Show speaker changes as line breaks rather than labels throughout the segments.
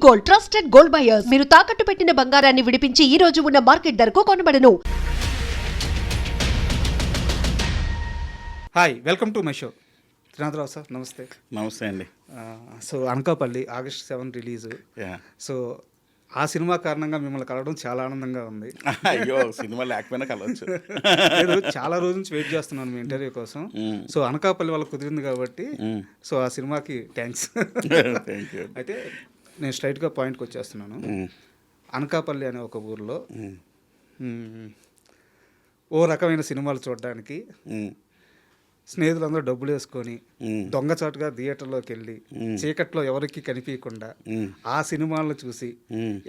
Gold, trusted gold buyers. మీరు తాకట్టు పెట్టిన బంగారాన్ని విడిపించి ఈ రోజు ఉన్న మార్కెట్ ధరకు కొనబడను.
Hi, welcome to my show. Trinatharao sir, నమస్తే.
నమస్తే అండి.
So Anakapalli August 7 release. So ఆ సినిమా కారణంగా మిమ్మల్ని కలవడం చాలా ఆనందంగా ఉంది.
అయ్యో, సినిమా లేకపోయినా కలవచ్చు.
లేదు, చాలా రోజు నుంచి వెయిట్ చేస్తున్నాను మీ ఇంటర్వ్యూ కోసం. సో అనకాపల్లి వాళ్ళకి కుదిరింది కాబట్టి సో ఆ సినిమాకి థ్యాంక్స్. అయితే నేను స్ట్రైట్గా పాయింట్కి వచ్చేస్తున్నాను. అనకాపల్లి అనే ఒక ఊర్లో ఓ రకమైన సినిమాలు చూడడానికి స్నేహితులందరూ డబ్బులు వేసుకొని దొంగచాటుగా థియేటర్లోకి వెళ్ళి చీకట్లో ఎవరికి కనిపించకుండా ఆ సినిమాలను చూసి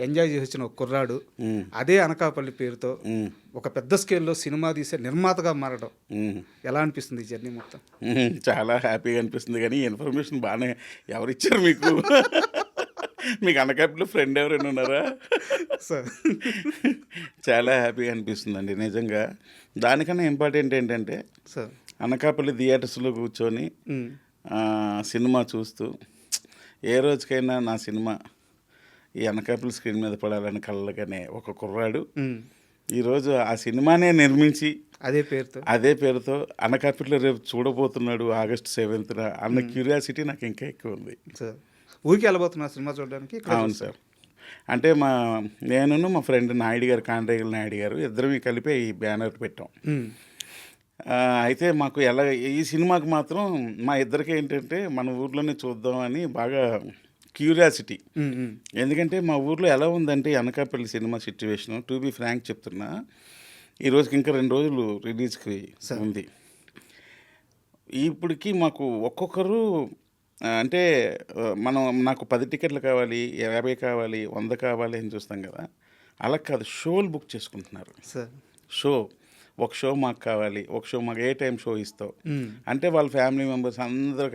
ఎంజాయ్ చేసి వచ్చిన ఒక కుర్రాడు అదే అనకాపల్లి పేరుతో ఒక పెద్ద స్కేల్లో సినిమా తీసే నిర్మాతగా మారడం ఎలా అనిపిస్తుంది ఈ జర్నీ మొత్తం?
చాలా హ్యాపీగా అనిపిస్తుంది. కానీ ఇన్ఫర్మేషన్ బాగానే ఎవరిచ్చారు మీకు? మీకు అనకాపల్లి ఫ్రెండ్ ఎవరైనా ఉన్నారా?
సార్
చాలా హ్యాపీగా అనిపిస్తుందండి నిజంగా. దానికన్నా ఇంపార్టెంట్ ఏంటంటే
సార్
అనకాపల్లి థియేటర్స్లో కూర్చొని సినిమా చూస్తూ ఏ రోజుకైనా నా సినిమా ఈ అనకాపల్లి స్క్రీన్ మీద పడాలని కలలుగానే ఒక కుర్రాడు ఈరోజు ఆ సినిమానే నిర్మించి అదే పేరుతో అనకాపల్లి రేపు చూడబోతున్నాడు August 7th అన్న క్యూరియాసిటీ నాకు ఇంకా ఎక్కువ ఉంది.
సార్ ఊరికి వెళ్ళబోతున్నా సినిమా చూడడానికి?
అవును సార్. అంటే నేను మా ఫ్రెండ్ నాయుడు గారు, కాండ్రేగుల నాయుడు గారు ఇద్దరం కలిపి ఈ బ్యానర్ పెట్టాం. అయితే మాకు ఈ సినిమాకి మాత్రం మా ఇద్దరికి ఏంటంటే మన ఊర్లోనే చూద్దామని బాగా క్యూరియాసిటీ. ఎందుకంటే మా ఊర్లో ఎలా ఉందంటే Anakapalli cinema situation, to be frank చెప్తున్నా, ఈ రోజుకి ఇంకా 2 రోజులు రిలీజ్కి ఉంది. ఇప్పటికి మాకు ఒక్కొక్కరు అంటే నాకు 10 టికెట్లు కావాలి, 50 కావాలి, 100 కావాలి అని చూస్తాం కదా. అలా కాదు, షోలు బుక్ చేసుకుంటున్నారు. ఒక షో మాకు కావాలి, ఒక షో మాకు ఏ టైం షో ఇస్తావు అంటే వాళ్ళ ఫ్యామిలీ మెంబర్స్ అందరూ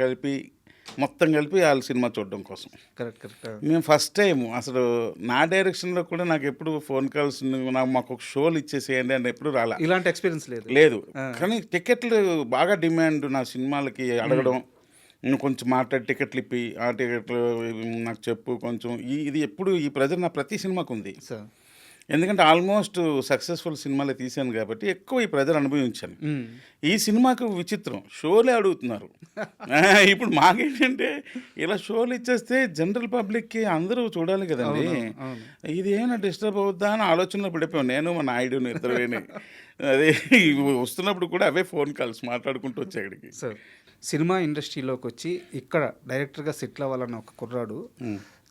మొత్తం కలిపి వాళ్ళ సినిమా చూడడం కోసం.
కరెక్ట్.
మేము ఫస్ట్ టైం అసలు నా డైరెక్షన్లో కూడా నాకు ఎప్పుడు ఫోన్ కాల్స్ మాకు ఒక షోలు ఇచ్చేసేయండి అని ఎప్పుడు రాలా.
ఇలాంటి ఎక్స్పీరియన్స్ లేదు.
కానీ టికెట్లు బాగా డిమాండ్ నా సినిమాలకి అడగడం, కొంచెం మాట్లాడి టికెట్లు ఇప్పి ఆ టికెట్లు నాకు చెప్పు కొంచెం. ఇది ఎప్పుడు ఈ ప్రెజర్ నా ప్రతి సినిమాకు ఉంది. ఎందుకంటే ఆల్మోస్ట్ సక్సెస్ఫుల్ సినిమాలే తీశాను కాబట్టి ఎక్కువ ఈ ప్రెజర్ అనుభవించాను. ఈ సినిమాకు విచిత్రం, షోలే అడుగుతున్నారు. ఇప్పుడు మాకేంటంటే ఇలా షోలు ఇచ్చేస్తే జనరల్ పబ్లిక్కి అందరూ చూడాలి కదండి, ఇది ఏమైనా డిస్టర్బ్ అవుద్దా అని ఆలోచనలో పడిపోయాం నేను, మా నాయుడుని ఇద్దరుని. అదే వస్తున్నప్పుడు కూడా అవే ఫోన్ కాల్స్ మాట్లాడుకుంటూ వచ్చే అక్కడికి.
సార్ సినిమా ఇండస్ట్రీలోకి వచ్చి ఇక్కడ డైరెక్టర్గా సెటిల్ అవ్వాలన్న ఒక కుర్రాడు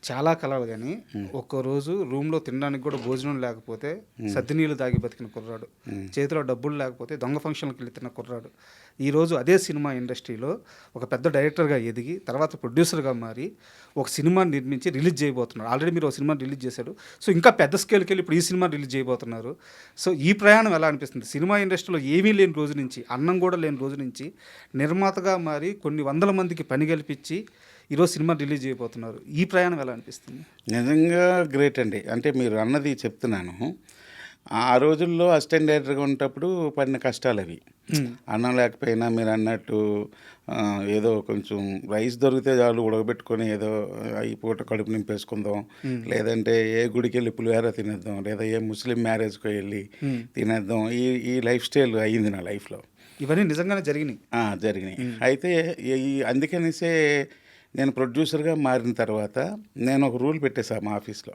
చాలా కలలు, కానీ ఒక్కరోజు రూమ్లో తినడానికి కూడా భోజనం లేకపోతే సద్దినీళ్ళు తాగి బతికిన కుర్రాడు, చేతిలో డబ్బులు లేకపోతే దొంగ ఫంక్షన్కి వెళ్ళి తిన్న కుర్రాడు ఈరోజు అదే సినిమా ఇండస్ట్రీలో ఒక పెద్ద డైరెక్టర్గా ఎదిగి తర్వాత ప్రొడ్యూసర్గా మారి ఒక సినిమాని నిర్మించి రిలీజ్ చేయబోతున్నారు. ఆల్రెడీ మీరు ఒక సినిమా రిలీజ్ చేశారు. సో ఇంకా పెద్ద స్కేల్కి వెళ్ళి ఇప్పుడు ఈ సినిమా రిలీజ్ చేయబోతున్నారు. సో ఈ ప్రయాణం ఎలా అనిపిస్తుంది? సినిమా ఇండస్ట్రీలో ఏమీ లేని రోజు నుంచి, అన్నం కూడా లేని రోజు నుంచి నిర్మాతగా మారి కొన్ని వందల మందికి పని కల్పించి ఈరోజు సినిమా రిలీజ్ చేయబోతున్నారు. ఈ ప్రయాణం ఎలా అనిపిస్తుంది?
నిజంగా గ్రేట్ అండి. అంటే మీరు అన్నది చెప్తున్నాను, ఆ రోజుల్లో అసిస్టెంట్ డైరెక్టర్గా ఉన్నప్పుడు పడిన కష్టాలు అవి. అన్నం లేకపోయినా మీరు అన్నట్టు ఏదో కొంచెం రైస్ దొరికితే చాలు ఉడకబెట్టుకొని ఏదో ఈ పూట కడుపు నింపేసుకుందాం, లేదంటే ఏ గుడికి వెళ్ళి పులిహోర తినేద్దాం, లేదా ఏ ముస్లిం మ్యారేజ్కి వెళ్ళి తినేద్దాం. ఈ లైఫ్ స్టైల్ అయ్యింది నా లైఫ్లో.
ఇవన్నీ నిజంగానే జరిగినాయి.
అయితే అందుకనేసే నేను ప్రొడ్యూసర్గా మారిన తర్వాత నేను ఒక రూల్ పెట్టేసా మా ఆఫీస్లో.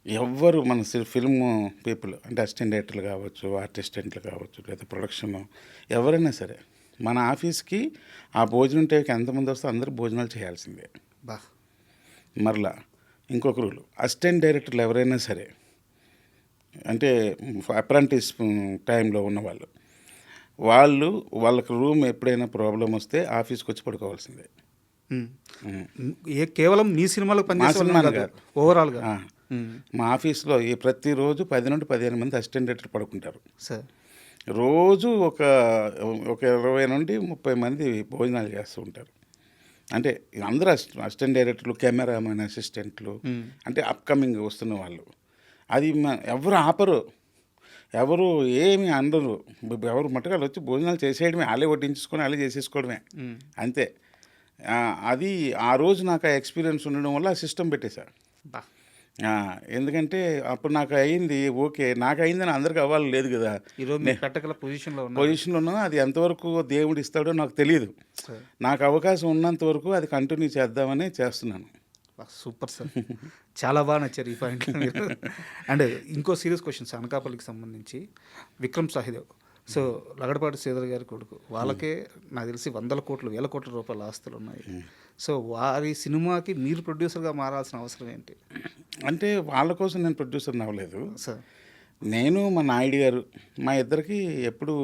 ఎవ్వరు మన ఫిల్మ్ పీపుల్ అంటే అసిస్టెంట్ డైరెక్టర్లు కావచ్చు, అసిస్టెంట్లు కావచ్చు, లేదా ప్రొడక్షన్ ఎవరైనా సరే మన ఆఫీస్కి ఆ భోజనం టైంకి ఎంతమంది వస్తే అందరూ భోజనాలు చేయాల్సిందే. మరలా ఇంకొక రూలు, అసిస్టెంట్ డైరెక్టర్లు ఎవరైనా సరే అంటే అప్రెంటిస్ టైంలో ఉన్నవాళ్ళు, వాళ్ళకి రూమ్ ఎప్పుడైనా ప్రాబ్లం వస్తే ఆఫీస్కి వచ్చి పడుకోవాల్సిందే.
కేవలం మీ సినిమాలకు పనిచేసే ఓవరాల్గా
మా ఆఫీస్లో ప్రతిరోజు 10 నుండి 15 మంది అసిస్టెంట్ డైరెక్టర్ పడుకుంటారు సార్. రోజు ఒక 20 నుండి 30 మంది భోజనాలు చేస్తూ ఉంటారు. అంటే అందరూ అసిస్టెంట్ డైరెక్టర్లు, కెమెరామెన్ అసిస్టెంట్లు, అంటే అప్కమింగ్ వస్తున్న వాళ్ళు. అది ఎవరు ఆపరు, ఎవరు ఏమి అనరు. ఎవరు మట్టుగా వచ్చి భోజనాలు చేసేయడమే, వాళ్ళే వడ్డించుకొని వాళ్ళే చేసేసుకోవడమే అంతే. అది ఆ రోజు నాకు ఆ ఎక్స్పీరియన్స్ ఉండడం వల్ల ఆ సిస్టమ్ పెట్టేశారు.
బా
ఆ, ఎందుకంటే అప్పుడు నాకు అయింది ఓకే, నాకు అయిందని అందరికి అవ్వాలి లేదు కదా.
ఈరోజు మీరు పెట్టగల పొజిషన్లో ఉన్నారు
పొజిషన్లోనూ అది ఎంతవరకు దేవుడు ఇస్తాడో నాకు తెలియదు.
సార్.
నాకు అవకాశం ఉన్నంత వరకు అది కంటిన్యూ చేద్దామని చేస్తున్నాను.
సూపర్ సార్, చాలా బాగా నచ్చారు ఈ పాయింట్లో మీరు. అండ్ ఇంకో సీరియస్ క్వశ్చన్స్ అనకాపల్లికి సంబంధించి విక్రమ్ సాహిదేవ్. సో లగడపాటి శ్రీధర్ గారి కొడుకు, వాళ్ళకే నాకు తెలిసి 100 కోట్లు 1000 కోట్ల రూపాయల ఆస్తులు ఉన్నాయి. సో వారి సినిమాకి మీరు ప్రొడ్యూసర్గా మారాల్సిన అవసరం ఏంటి
అంటే వాళ్ళ కోసం నేను ప్రొడ్యూసర్ని అవ్వలేదు.
సార్?
నేను మా నాయుడు గారు మా ఇద్దరికి ఎప్పుడు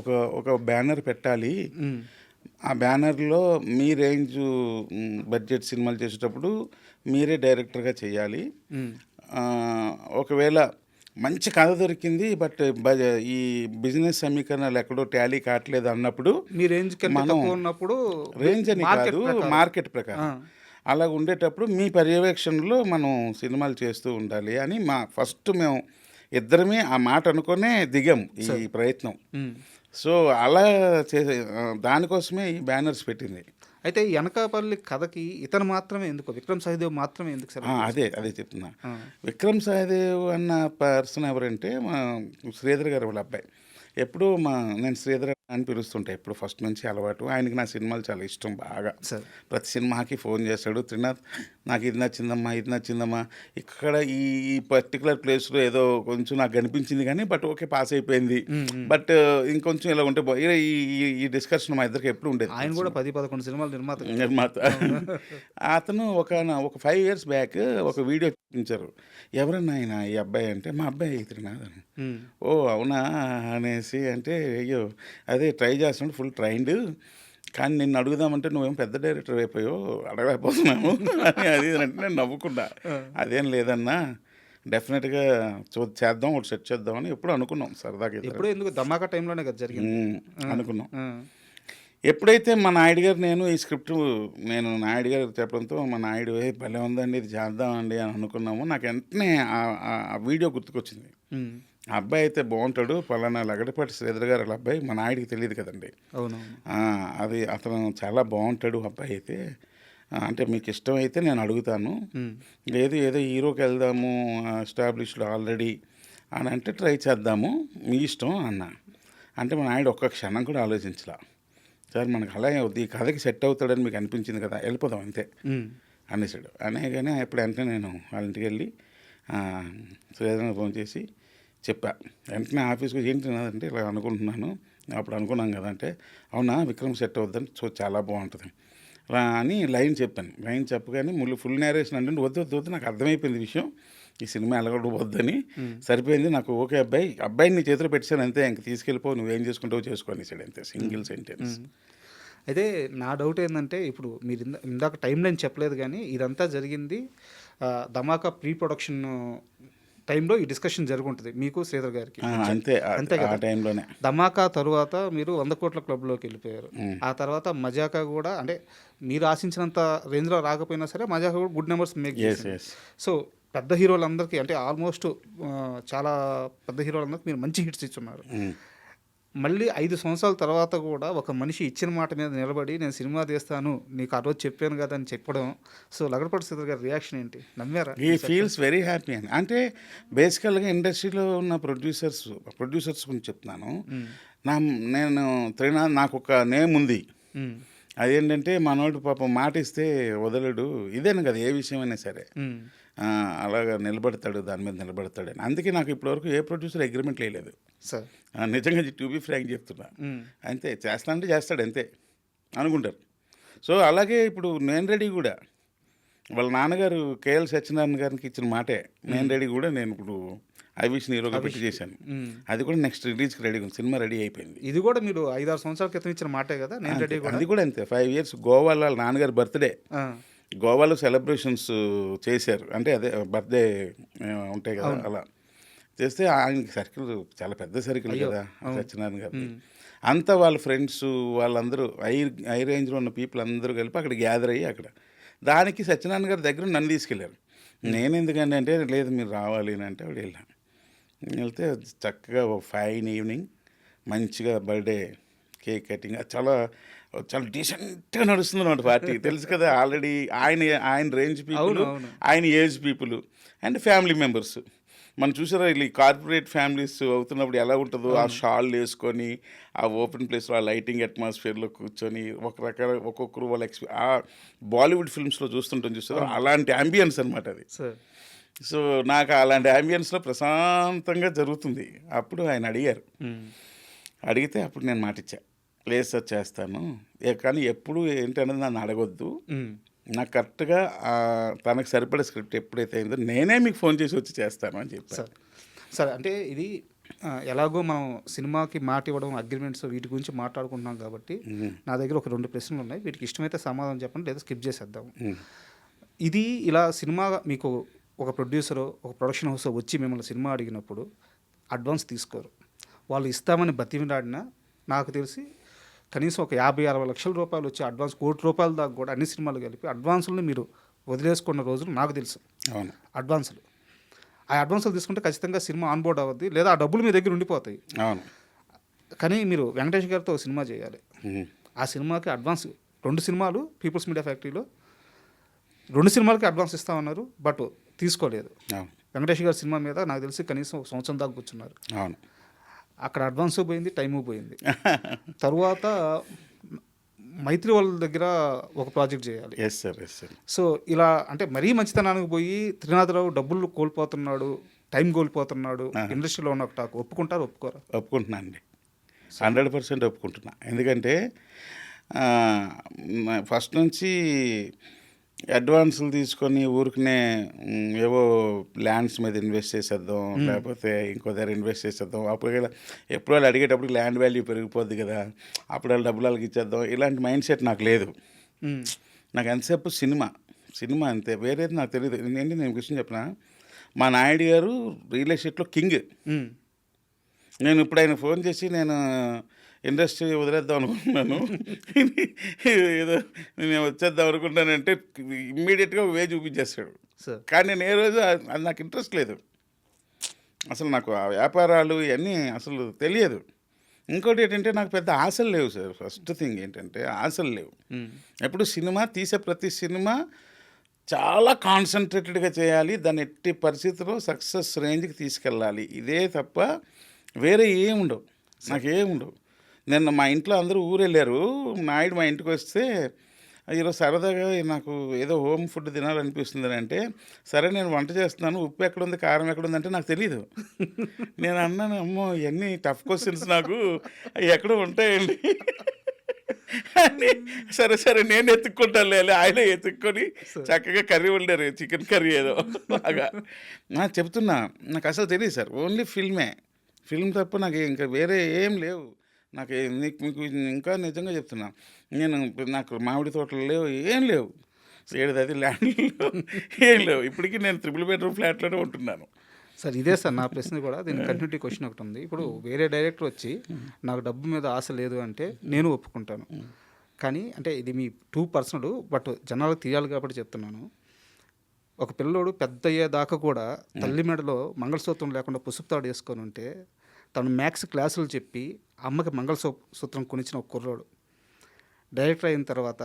ఒక ఒక బ్యానర్ పెట్టాలి. ఆ బ్యానర్లో మీ రేంజ్ బడ్జెట్ సినిమాలు చేసేటప్పుడు మీరే డైరెక్టర్గా చేయాలి. ఆ, ఒకవేళ మంచి కథ దొరికింది బట్ ఈ బిజినెస్ సమీకరణాలు ఎక్కడో టాలీ కావట్లేదు అన్నప్పుడు
మీ రేంజ్
మనం
ఉన్నప్పుడు
రేంజ్ అని కాదు, మార్కెట్ ప్రకారం అలా ఉండేటప్పుడు మీ పర్యవేక్షణలో మనం సినిమాలు చేస్తూ ఉండాలి అని ఫస్ట్ మేము ఇద్దరమే ఆ మాట అనుకునే దిగాం ఈ ప్రయత్నం. సో అలా దానికోసమే ఈ బ్యానర్స్ పెట్టింది.
అయితే ఈ అనకాపల్లి కథకి ఇతను మాత్రమే ఎందుకు, విక్రమ్ సహదేవ్ మాత్రమే ఎందుకు సార్?
అదే చెప్తున్నా. విక్రమ్ సహదేవ్ అన్న పర్సన్ ఎవరంటే మా శ్రీధర్ గారు వాళ్ళ అబ్బాయి. ఎప్పుడు నేను శ్రీధర్ అని పిలుస్తుంటా, ఎప్పుడు ఫస్ట్ నుంచి అలవాటు. ఆయనకి నా సినిమాలు చాలా ఇష్టం బాగా. ప్రతి సినిమాకి ఫోన్ చేస్తాడు, త్రినాథ్ నాకు ఇది నచ్చిందమ్మా, ఇక్కడ ఈ పర్టికులర్ ప్లేస్లో ఏదో కొంచెం నాకు కనిపించింది కానీ బట్ ఓకే పాస్ అయిపోయింది, బట్ ఇంకొంచెం ఇలా ఉంటే ఈ డిస్కషన్ మా ఇద్దరికి ఎప్పుడు ఉండేది.
ఆయన కూడా 10-11 సినిమాలు
నిర్మాత. అతను ఒక 5 years బ్యాక్ ఒక వీడియో చూపించారు. ఎవరన్నా ఆయన ఈ అబ్బాయి అంటే మా అబ్బాయి త్రినాథ్ అని. ఓ అవునా అనేసి అంటే అయ్యో అదే ట్రై చేస్తున్నాడు, ఫుల్ ట్రైన్డ్, కానీ నిన్ను అడుగుదామంటే నువ్వేం పెద్ద డైరెక్టర్ అయిపోయావు, అడగలేకపోతున్నాము అని అది అంటే నేను నవ్వుకున్నా. అదేం లేదన్నా, డెఫినెట్గా చేద్దాం, ఒకటి సెట్ చేద్దామని ఎప్పుడు అనుకున్నాం సరదాగా.
ఎప్పుడు ఎందుకు ధమాకా టైంలోనే కదా జరిగింది
అనుకున్నాం. ఎప్పుడైతే మా నాయుడు గారు నేను ఈ స్క్రిప్ట్ నేను నాయుడు గారు చెప్పడంతో మా నాయుడు భలే ఉందండి ఇది చేద్దామండి అని అనుకున్నాము. నాకు వెంటనే ఆ వీడియో గుర్తుకొచ్చింది. ఆ అబ్బాయి అయితే బాగుంటాడు, పలానా లగడపాటి శ్రీధర్ గారు వాళ్ళ అబ్బాయి, మా నాయుడికి తెలియదు కదండి.
అవును,
అది అతను చాలా బాగుంటాడు అబ్బాయి అయితే, అంటే మీకు ఇష్టమైతే నేను అడుగుతాను, లేదు ఏదో హీరోకి వెళ్దాము ఎస్టాబ్లిష్డ్ ఆల్రెడీ అని అంటే ట్రై చేద్దాము మీ ఇష్టం అన్న. అంటే మా నాయుడు ఒక్క క్షణం కూడా ఆలోచించలా. సార్ మనకు అలాగే అవుద్ది, ఈ కథకి సెట్ అవుతాడని మీకు అనిపించింది కదా, వెళ్ళిపోదాం అంతే అనేసాడు. అనేగానే ఇప్పుడు వెంటనే నేను వాళ్ళ ఇంటికి వెళ్ళి శ్రీధర్ని ఫోన్ చేసి చెప్పా. వెంటనే ఆఫీస్కి ఏంటి అంటే ఇలా అనుకుంటున్నాను, అప్పుడు అనుకున్నాం కదా అంటే, అవునా విక్రమ్ సెట్ అవుద్దని, సో చాలా బాగుంటుంది అని లైన్ చెప్పాను. లైన్ చెప్పగానే ఫుల్ నేరేషన్ అంటే వద్దు నాకు అర్థమైపోయింది విషయం, ఈ సినిమా ఎలాగొట్టు వద్దని. సరిపోయింది నాకు, ఓకే అబ్బాయిని నీ చేతిలో పెట్టాను అంతే, ఇంక తీసుకెళ్ళిపో, నువ్వేం చేసుకుంటావో చేసుకొని సాడు అంతే, సింగిల్ సెంటెన్స్.
అయితే నా డౌట్ ఏంటంటే, ఇప్పుడు మీరు ఇందాక టైం లైన్ చెప్పలేదు కానీ ఇదంతా జరిగింది ధమాకా ప్రీ ప్రొడక్షన్ టైంలో ఈ డిస్కషన్ జరుగుంటుంది మీకు శ్రీధర్ గారికి, అంతే కదా టైంలోనే. ధమాకా తరువాత మీరు 100 కోట్ల క్లబ్లోకి వెళ్ళిపోయారు. ఆ తర్వాత మజాకా కూడా, అంటే మీరు ఆశించినంత రేంజ్లో రాకపోయినా సరే మజాకా కూడా గుడ్ నెంబర్స్ మేక్ చేసింది. సో పెద్ద హీరోలందరికీ, అంటే ఆల్మోస్ట్ చాలా పెద్ద హీరోలందరికీ మీరు మంచి హిట్స్ ఇచ్చున్నారు. మళ్ళీ 5 సంవత్సరాల తర్వాత కూడా ఒక మనిషి ఇచ్చిన మాట మీద నిలబడి నేను సినిమా తీస్తాను నీకు ఆ రోజు చెప్పాను కదా అని చెప్పడం, సో లగడపాటి శ్రీధర్ గారి రియాక్షన్ ఏంటి, నమ్మారా?
హీ ఫీల్స్ వెరీ హ్యాపీ అని. అంటే బేసికల్గా ఇండస్ట్రీలో ఉన్న ప్రొడ్యూసర్స్ గురించి చెప్తున్నాను. నేను త్రినాథ్ నాకు ఒక నేమ్ ఉంది, అదేంటంటే మనోడు పాపం మాట ఇస్తే వదలడు, ఇదేను కదా ఏ విషయమైనా సరే అలాగా నిలబడతాడు, దాని మీద నిలబడతాడని. అందుకే నాకు ఇప్పటివరకు ఏ ప్రొడ్యూసర్ అగ్రిమెంట్ లేదు సార్, నిజంగా టు బి ఫ్రాంక్ చెప్తున్నా. అంతే, చేస్తానంటే చేస్తాడు అంతే అనుకుంటారు. సో అలాగే ఇప్పుడు నేను రెడీ కూడా వాళ్ళ నాన్నగారు కేఎల్ సత్యనారాయణ గారికి ఇచ్చిన మాటే, నేను రెడీ కూడా నేను ఇప్పుడు అవిష్ని హీరోగా పెట్టి చేశాను. అది కూడా నెక్స్ట్ రిలీజ్కి రెడీ ఉంది, సినిమా రెడీ అయిపోయింది.
ఇది కూడా మీరు 5-6 సంవత్సరాల క్రితం ఇచ్చిన మాటే కదా, నేను రెడీ.
అది కూడా అంతే, 5 years గోవాలో వాళ్ళ నాన్నగారి బర్త్డే, గోవాలో సెలబ్రేషన్స్ చేశారు. అంటే అదే బర్త్డే ఉంటాయి కదా, అలా చేస్తే ఆయనకి సర్కిల్ చాలా పెద్ద సర్కిల్ కదా సత్యనారాయణ గారి. అంతా వాళ్ళ ఫ్రెండ్స్ వాళ్ళందరూ హై రేంజ్లో ఉన్న పీపుల్ అందరూ కలిపి అక్కడ గ్యాదర్ అయ్యి అక్కడ దానికి సత్యనారాయణ గారి దగ్గర నన్ను తీసుకెళ్ళారు. నేను ఎందుకంటే అంటే లేదు మీరు రావాలి అని అంటే వాడు వెళ్ళాను. వెళ్తే చక్కగా ఫైన్ ఈవినింగ్ మంచిగా బర్త్డే కేక్ కటింగ్ చాలా చాలా డీసెంట్గా నడుస్తుంది అన్నమాట పార్టీ. తెలుసు కదా ఆల్రెడీ ఆయన రేంజ్ పీపుల్,
అవును.
ఆయన age people and family members. మనం చూసారా ఈ కార్పొరేట్ ఫ్యామిలీస్ అవుతున్నప్పుడు ఎలా ఉంటుందో, ఆ షాల్ వేసుకొని ఆ ఓపెన్ ప్లేస్లో ఆ లైటింగ్ అట్మాస్ఫియర్లో కూర్చొని ఒక్కొక్కరు వాళ్ళ ఆ బాలీవుడ్ ఫిల్మ్స్లో చూస్తారో అలాంటి అంబియన్స్ అనమాట అది.
సార్
సో నాకు అలాంటి అంబియన్స్లో ప్రశాంతంగా జరుగుతుంది. అప్పుడు ఆయన అడిగారు, అడిగితే అప్పుడు నేను మాటిచ్చా, లేదు సార్ చేస్తాను, కానీ ఎప్పుడు ఏంటనేది నన్ను అడగొద్దు, నాకు కరెక్ట్గా తనకు సరిపడే స్క్రిప్ట్ ఎప్పుడైతే అయిందో నేనే మీకు ఫోన్ చేసి వచ్చి చేస్తాను అని చెప్పాను.
సార్ సార్ అంటే ఇది ఎలాగో మనం సినిమాకి మాట ఇవ్వడం, అగ్రిమెంట్స్ వీటి గురించి మాట్లాడుకుంటున్నాం కాబట్టి నా దగ్గర ఒక 2 ప్రశ్నలు ఉన్నాయి. వీటికి ఇష్టమైతే సమాధానం చెప్పండి, లేదా స్కిప్ చేసేద్దాం. ఇది ఇలా సినిమా మీకు ఒక ప్రొడ్యూసరో ఒక ప్రొడక్షన్ హౌస్ వచ్చి మిమ్మల్ని సినిమా అడిగినప్పుడు అడ్వాన్స్ తీసుకోరు. వాళ్ళు ఇస్తామని బతిమిలాడినా నాకు తెలిసి కనీసం ఒక 50-60 లక్షల రూపాయలు వచ్చి అడ్వాన్స్ ₹1,00,00,000 దాకా కూడా అన్ని సినిమాలు కలిపి అడ్వాన్సులను మీరు వదిలేసుకున్న రోజులు నాకు తెలుసు.
అవును,
అడ్వాన్సులు ఆ అడ్వాన్సులు తీసుకుంటే ఖచ్చితంగా సినిమా ఆన్బోర్డ్ అవ్వద్ది, లేదా ఆ డబ్బులు మీ దగ్గర ఉండిపోతాయి.
అవును.
కానీ మీరు వెంకటేష్ గారితో ఒక సినిమా చేయాలి. ఆ సినిమాకి అడ్వాన్స్ 2 సినిమాలు పీపుల్స్ మీడియా ఫ్యాక్టరీలో 2 సినిమాలకి అడ్వాన్స్ ఇస్తామన్నారు, బట్ తీసుకోలేదు. వెంకటేష్ గారి సినిమా మీద నాకు తెలిసి కనీసం 1 సంవత్సరం దాకా కూర్చున్నారు.
అవును.
అక్కడ అడ్వాన్స్ పోయింది, టైము పోయింది. తరువాత మైత్రి వాళ్ళ దగ్గర ఒక ప్రాజెక్ట్ చేయాలి.
Yes sir, yes sir.
So ఇలా అంటే మరీ మంచితనానికి పోయి త్రినాథరావు డబ్బులు కోల్పోతున్నాడు, టైం కోల్పోతున్నాడు, ఇండస్ట్రీలో ఉన్న ఒక టాక్ ఒప్పుకుంటారు, ఒప్పుకోరా?
ఒప్పుకుంటున్నా అండి, 100% ఒప్పుకుంటున్నా. ఎందుకంటే ఫస్ట్ నుంచి అడ్వాన్సులు తీసుకొని ఊరికనే ఏవో ల్యాండ్స్ మీద ఇన్వెస్ట్ చేసేద్దాం, లేకపోతే ఇంకో దగ్గర ఇన్వెస్ట్ చేసేద్దాం, అప్పుడు ఎప్పుడు వాళ్ళు అడిగేటప్పుడు ల్యాండ్ వాల్యూ పెరిగిపోద్ది కదా, అప్పుడు వాళ్ళు డబ్బులు వాళ్ళకి ఇచ్చేద్దాం, ఇలాంటి మైండ్ సెట్ నాకు లేదు. నాకు ఎంతసేపు సినిమా అంతే, వేరేది నాకు తెలియదు. ఏంటి నేను విషయం చెప్పిన, మా నాయుడు గారు రియల్ ఎస్టేట్లో కింగ్. నేను ఇప్పుడు ఆయన ఫోన్ చేసి నేను ఇండస్ట్రీ వదిలేద్దాం అనుకుంటున్నాను, ఏదో నేను వచ్చేద్దాం అనుకుంటానంటే ఇమ్మీడియట్గా వే చూపించేస్తాడు. కానీ నేను ఏ రోజు అది నాకు ఇంట్రెస్ట్ లేదు అసలు. నాకు ఆ వ్యాపారాలు ఇవన్నీ అసలు తెలియదు. ఇంకోటి ఏంటంటే నాకు పెద్ద ఆశలు లేవు సార్. ఫస్ట్ థింగ్ ఏంటంటే ఆశలు లేవు. ఎప్పుడు సినిమా తీసే ప్రతి సినిమా చాలా కాన్సన్ట్రేటెడ్గా చేయాలి, దాన్ని ఎట్టి పరిస్థితుల్లో సక్సెస్ రేంజ్కి తీసుకెళ్ళాలి, ఇదే తప్ప వేరే ఏముండవు, నాకేముండవు. నిన్న మా ఇంట్లో అందరూ ఊరెళ్ళారు, నాయుడు మా ఇంటికి వస్తే ఈరోజు సరదాగా నాకు ఏదో హోమ్ ఫుడ్ తినాలనిపిస్తుంది అంటే, సరే నేను వంట చేస్తున్నాను, ఉప్పు ఎక్కడుంది, కారం ఎక్కడుంది అంటే నాకు తెలీదు. నేను అన్నాను, అమ్మో ఇవన్నీ టఫ్ క్వశ్చన్స్, నాకు అవి ఎక్కడ ఉంటాయండి అని. సరే నేను ఎత్తుక్కుంటాను లేలే, ఆయన ఎత్తుక్కొని చక్కగా కర్రీ వండారు, చికెన్ కర్రీ ఏదో బాగా. చెప్తున్నా నాకు అసలు తెలియదు సార్, ఓన్లీ ఫిల్మ్ తప్ప నాకు ఇంకా వేరే ఏం లేవు. నాకు మీకు ఇంకా నిజంగా చెప్తున్నా, నాకు మామిడి తోటలు లేవు, ఏం లేవు, 7 ల్యాండ్లు ఏం లేవు. ఇప్పటికీ నేను 3 బెడ్రూమ్ ఫ్లాట్లోనే ఉంటున్నాను.
సార్ ఇదే సార్ నా ప్రశ్న కూడా, దీని కంటిన్యూటీ క్వశ్చన్ ఒకటి ఉంది. ఇప్పుడు వేరే డైరెక్టర్ వచ్చి నాకు డబ్బు మీద ఆశ లేదు అంటే నేను ఒప్పుకుంటాను. కానీ అంటే ఇది మీ 2 పర్సనల్, బట్ జనాలకు తీయాలి కాబట్టి చెప్తున్నాను. ఒక పిల్లోడు పెద్ద అయ్యేదాకా కూడా తల్లి మెడలో మంగళసూత్రం లేకుండా పుసుపు తాడు వేసుకొని ఉంటే, తను మ్యాథ్స్ క్లాసులు చెప్పి అమ్మకి మంగళసూత్రం కొనిచ్చిన ఒక కుర్రోడు డైరెక్టర్ అయిన తర్వాత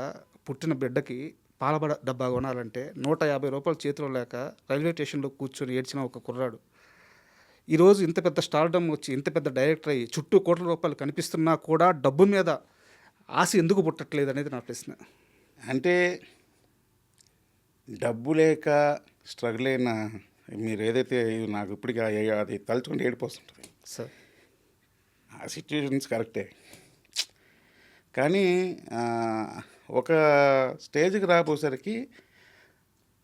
పుట్టిన బిడ్డకి పాల డబ్బా కొనాలంటే 150 రూపాయలు చేతిలో లేక రైల్వే స్టేషన్లో కూర్చొని ఏడ్చిన ఒక కుర్రాడు ఈరోజు ఇంత పెద్ద స్టార్డమ్ వచ్చి ఇంత పెద్ద డైరెక్టర్ అయ్యి చుట్టూ కోట్ల రూపాయలు కనిపిస్తున్నా కూడా డబ్బు మీద ఆశ ఎందుకు పుట్టట్లేదు అనేది నా ప్రశ్న.
అంటే డబ్బు లేక స్ట్రగుల్ అయిన మీరు ఏదైతే నాకు ఇప్పటికీ అది తలుచుకుంటే ఏడిపోతుంటుంది
సార్.
ఆ సిచ్యువేషన్స్ కరెక్టే, కానీ ఒక స్టేజ్కి రాబోసరికి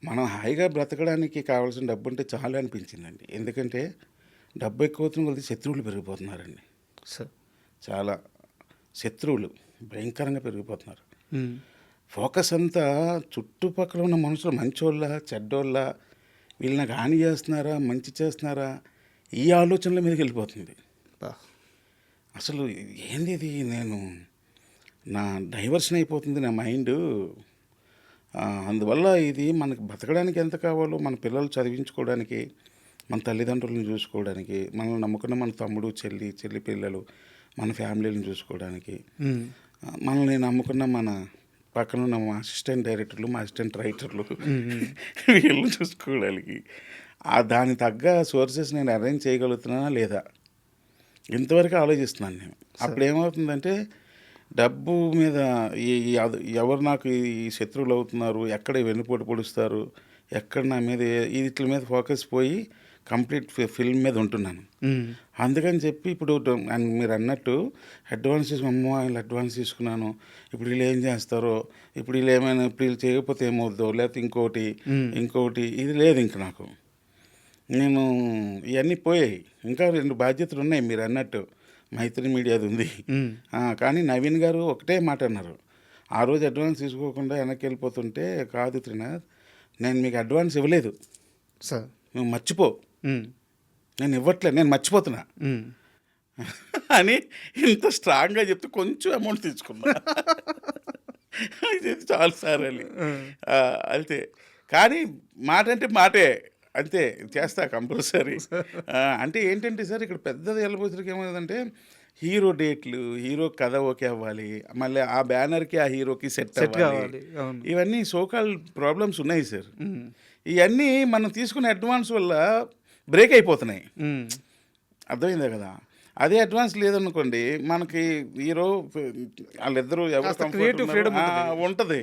మనం హాయిగా బ్రతకడానికి కావాల్సిన డబ్బు ఉంటే చాలు అనిపించిందండి. ఎందుకంటే డబ్బు ఎక్కువ అవుతున్న కొద్ది శత్రువులు పెరిగిపోతున్నారండి
సార్.
చాలా శత్రువులు భయంకరంగా పెరిగిపోతున్నారు. ఫోకస్ అంతా చుట్టుపక్కల ఉన్న మనుషులు మంచోళ్ళ చెడ్డోళ్ళ, వీళ్ళు నాకు హాని చేస్తున్నారా మంచి చేస్తున్నారా, ఈ ఆలోచనల మీదకి వెళ్ళిపోతుంది. అసలు ఏంది ఇది, నా డైవర్షన్ అయిపోతుంది నా మైండ్. అందువల్ల ఇది మనకు బతకడానికి ఎంత కావాలో, మన పిల్లలు చదివించుకోవడానికి, మన తల్లిదండ్రులను చూసుకోవడానికి, మనల్ని నమ్ముకున్న మన తమ్ముడు చెల్లి పిల్లలు, మన ఫ్యామిలీలను చూసుకోవడానికి, మనల్ని నమ్ముకున్న మన పక్కన ఉన్న మా అసిస్టెంట్ డైరెక్టర్లు, మా అసిస్టెంట్ రైటర్లు వీళ్ళు చూసుకోవడానికి దాని తగ్గ సోర్సెస్ నేను అరేంజ్ చేయగలుగుతున్నానా లేదా ఇంతవరకు ఆలోచిస్తున్నాను నేను. అప్పుడు ఏమవుతుందంటే డబ్బు మీద ఎవరు నాకు ఈ శత్రువులు అవుతున్నారు, ఎక్కడ వెన్నుపోటు పొడుస్తారు, ఎక్కడ నా మీద వీటి మీద ఫోకస్ పోయి కంప్లీట్ ఫిల్మ్ మీద ఉంటున్నాను. అందుకని చెప్పి ఇప్పుడు మీరు అన్నట్టు అడ్వాన్స్ వీళ్ళు అడ్వాన్స్ తీసుకున్నాను, ఇప్పుడు వీళ్ళు ఏం చేస్తారో, ఇప్పుడు వీళ్ళు ఏమైనా ఇప్పుడు వీళ్ళు చేయకపోతే ఏమవుద్దో, లేకపోతే ఇంకోటి ఇది లేదు. ఇంక నాకు నేను ఇవన్నీ పోయాయి. ఇంకా 2 బాధ్యతలు ఉన్నాయి మీరు అన్నట్టు. మైత్రి మీడియాది ఉంది. కానీ నవీన్ గారు ఒకటే మాట అన్నారు, ఆ రోజు అడ్వాన్స్ తీసుకోకుండా వెనక్కి వెళ్ళిపోతుంటే, కాదు త్రినాథ్ నేను మీకు అడ్వాన్స్ ఇవ్వలేదు
సార్,
నువ్వు మర్చిపో, నేను ఇవ్వట్లేదు, నేను మర్చిపోతున్నా అని ఇంత స్ట్రాంగ్గా చెప్తే కొంచెం అమౌంట్ తీసుకున్నా. ఇది చాలు సార్ అని అంతే. కానీ మాట అంటే మాటే, అంతే చేస్తా కంపల్సరీ. అంటే ఏంటంటే సార్ ఇక్కడ పెద్దది వెళ్ళబోతురికి ఏమైందంటే హీరో డేట్లు, హీరో కథ ఓకే అవ్వాలి, మళ్ళీ ఆ బ్యానర్కి ఆ హీరోకి సెట్ అవ్వాలి, ఇవన్నీ సోకాల్ ప్రాబ్లమ్స్ ఉన్నాయి సార్. ఇవన్నీ మనం తీసుకునే అడ్వాన్స్ వల్ల బ్రేక్ అయిపోతున్నాయి. అర్థమైందా కదా? అదే అడ్వాన్స్ లేదనుకోండి మనకి హీరో వాళ్ళిద్దరూ
క్రియేటివ్ ఫ్రీడమ్
ఉంటుంది.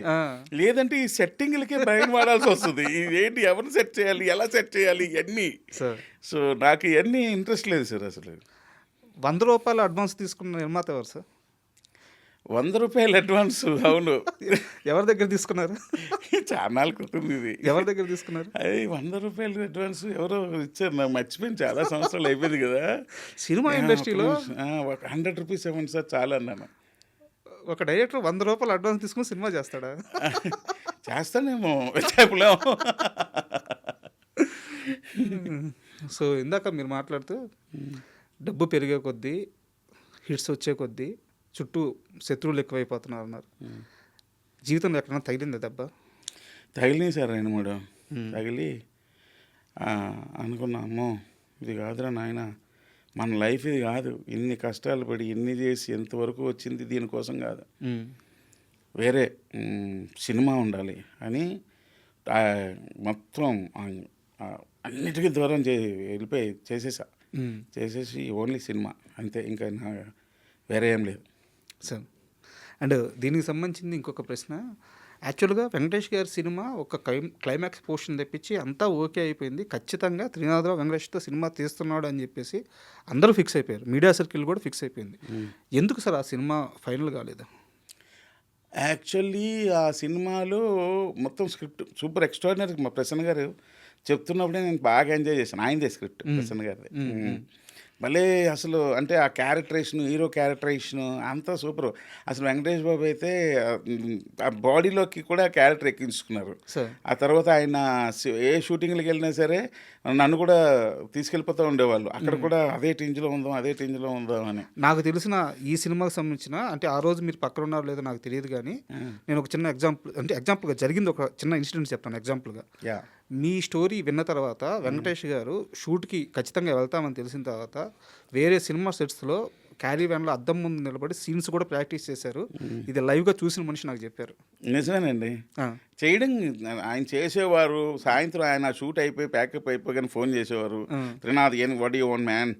లేదంటే ఈ సెట్టింగ్లకే బ్రెయిన్ వాడాల్సి వస్తుంది. ఏంటి ఎవరిని సెట్ చేయాలి, ఎలా సెట్ చేయాలి ఇవన్నీ. సో నాకు ఇవన్నీ ఇంట్రెస్ట్ లేదు సార్. అసలు
100 రూపాయలు అడ్వాన్స్ తీసుకున్న నిర్మాత ఎవరు సార్?
100 రూపాయలు అడ్వాన్స్? అవును.
ఎవరి దగ్గర తీసుకున్నారు?
చాలా క్రితం ఇది.
ఎవరి దగ్గర తీసుకున్నారు?
అది 100 రూపాయలు అడ్వాన్స్ ఎవరో ఇచ్చారు, నాకు మర్చిపోయింది, చాలా సంవత్సరాలు అయిపోయింది కదా.
సినిమా ఇండస్ట్రీలో
100 రూపీస్ ఇవ్వండి సార్ చాలా అన్నాను.
ఒక డైరెక్టర్ 100 రూపాయలు అడ్వాన్స్ తీసుకుని సినిమా చేస్తాడా?
చేస్తానేమో చెప్పలేము.
సో ఇందాక మీరు మాట్లాడుతూ డబ్బు పెరిగే కొద్దీ, హిట్స్ వచ్చే కొద్దీ చుట్టూ శత్రువులు ఎక్కువైపోతున్నారు అన్నారు. జీవితంలో ఎక్కడైనా తగిలిందా దెబ్బ?
తగిలినాయి సార్ 2-3 తగిలి అనుకున్నా, అమ్మో ఇది కాదురా నాయన, మన లైఫ్ ఇది కాదు, ఇన్ని కష్టాలు పడి ఇన్ని చేసి ఎంతవరకు వచ్చింది దీనికోసం కాదు, వేరే సినిమా ఉండాలి అని మొత్తం అన్నిటికీ దూరం వెళ్ళిపోయి చేసేసి ఓన్లీ సినిమా అంతే, ఇంకా వేరే ఏం లేదు
సార్. అండ్ దీనికి సంబంధించింది ఇంకొక ప్రశ్న. యాక్చువల్గా వెంకటేష్ గారి సినిమా ఒక క్లైమాక్స్ పోర్షన్ తెప్పించి అంతా ఓకే అయిపోయింది, ఖచ్చితంగా త్రినాథరావు వెంకటేష్తో సినిమా తీస్తున్నాడు అని చెప్పేసి అందరూ ఫిక్స్ అయిపోయారు, మీడియా సర్కిల్ కూడా ఫిక్స్ అయిపోయింది. ఎందుకు సార్ ఆ సినిమా ఫైనల్ కాలేదు?
యాక్చువల్లీ ఆ సినిమాలో మొత్తం స్క్రిప్ట్ సూపర్ ఎక్స్ట్రాడినరీ. మా ప్రసన్న గారు చెప్తున్నప్పుడే నేను బాగా ఎంజాయ్ చేశాను. ఆయనదే స్క్రిప్ట్, ప్రసన్న గారిది. భలే అసలు అంటే ఆ క్యారెక్టరేషన్, హీరో క్యారెక్టరేషన్ అంతా సూపర్. అసలు వెంకటేష్ బాబు అయితే ఆ బాడీలోకి కూడా క్యారెక్టర్ ఎక్కించుకున్నారు. ఆ తర్వాత ఆయన ఏ షూటింగ్లకు వెళ్ళినా సరే నన్ను కూడా తీసుకెళ్ళిపోతూ ఉండేవాళ్ళు, అక్కడ కూడా అదే రేంజ్లో ఉందాం అని.
నాకు తెలిసిన ఈ సినిమాకి సంబంధించిన, అంటే ఆ రోజు మీరు పక్కన ఉన్నారో లేదో నాకు తెలియదు, కానీ నేను ఒక చిన్న ఎగ్జాంపుల్గా జరిగింది ఒక చిన్న ఇన్సిడెంట్ చెప్తాను ఎగ్జాంపుల్గా. మీ స్టోరీ విన్న తర్వాత వెంకటేష్ గారు షూట్కి ఖచ్చితంగా వెళ్తామని తెలిసిన తర్వాత వేరే సినిమా సెట్స్లో క్యారీ వ్యాన్లో అద్దం ముందు నిలబడి సీన్స్ కూడా ప్రాక్టీస్ చేశారు. ఇది లైవ్గా చూసిన మనిషి నాకు చెప్పారు.
నిజమేనండి. చేయడం ఆయన చేసేవారు. సాయంత్రం ఆయన షూట్ అయిపోయి ప్యాకప్ అయిపోయి ఫోన్ చేసేవారు, Trinath what you want man,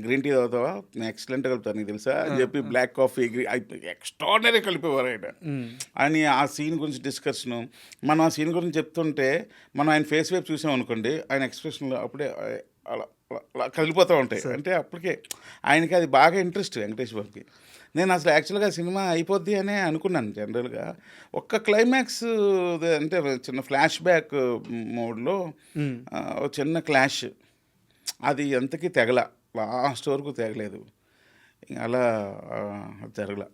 green tea తాగుతావా, ఎక్సలెంట్గా కలుపుతాను నీకు తెలుసా అని చెప్పి బ్లాక్ కాఫీ ఎక్స్ట్రాడినరీ కలిపేవారు ఆయన. అని ఆ సీన్ గురించి డిస్కషను, మనం ఆ సీన్ గురించి చెప్తుంటే మనం ఆయన ఫేస్ వైపు చూసాం అనుకోండి, ఆయన ఎక్స్ప్రెషన్లో అప్పుడే అలా అలా కదిలిపోతూ ఉంటాయి. అంటే అప్పటికే ఆయనకి అది బాగా ఇంట్రెస్ట్ వెంకటేష్ బాబుకి. నేను అసలు యాక్చువల్గా సినిమా అయిపోద్ది అనే అనుకున్నాను జనరల్గా. ఒక్క క్లైమాక్స్ అంటే చిన్న ఫ్లాష్ బ్యాక్ మోడ్లో చిన్న క్లాష్, అది ఎంతకీ తెగల, లాస్ట్ వరకు తెగలేదు, అలా జరగల.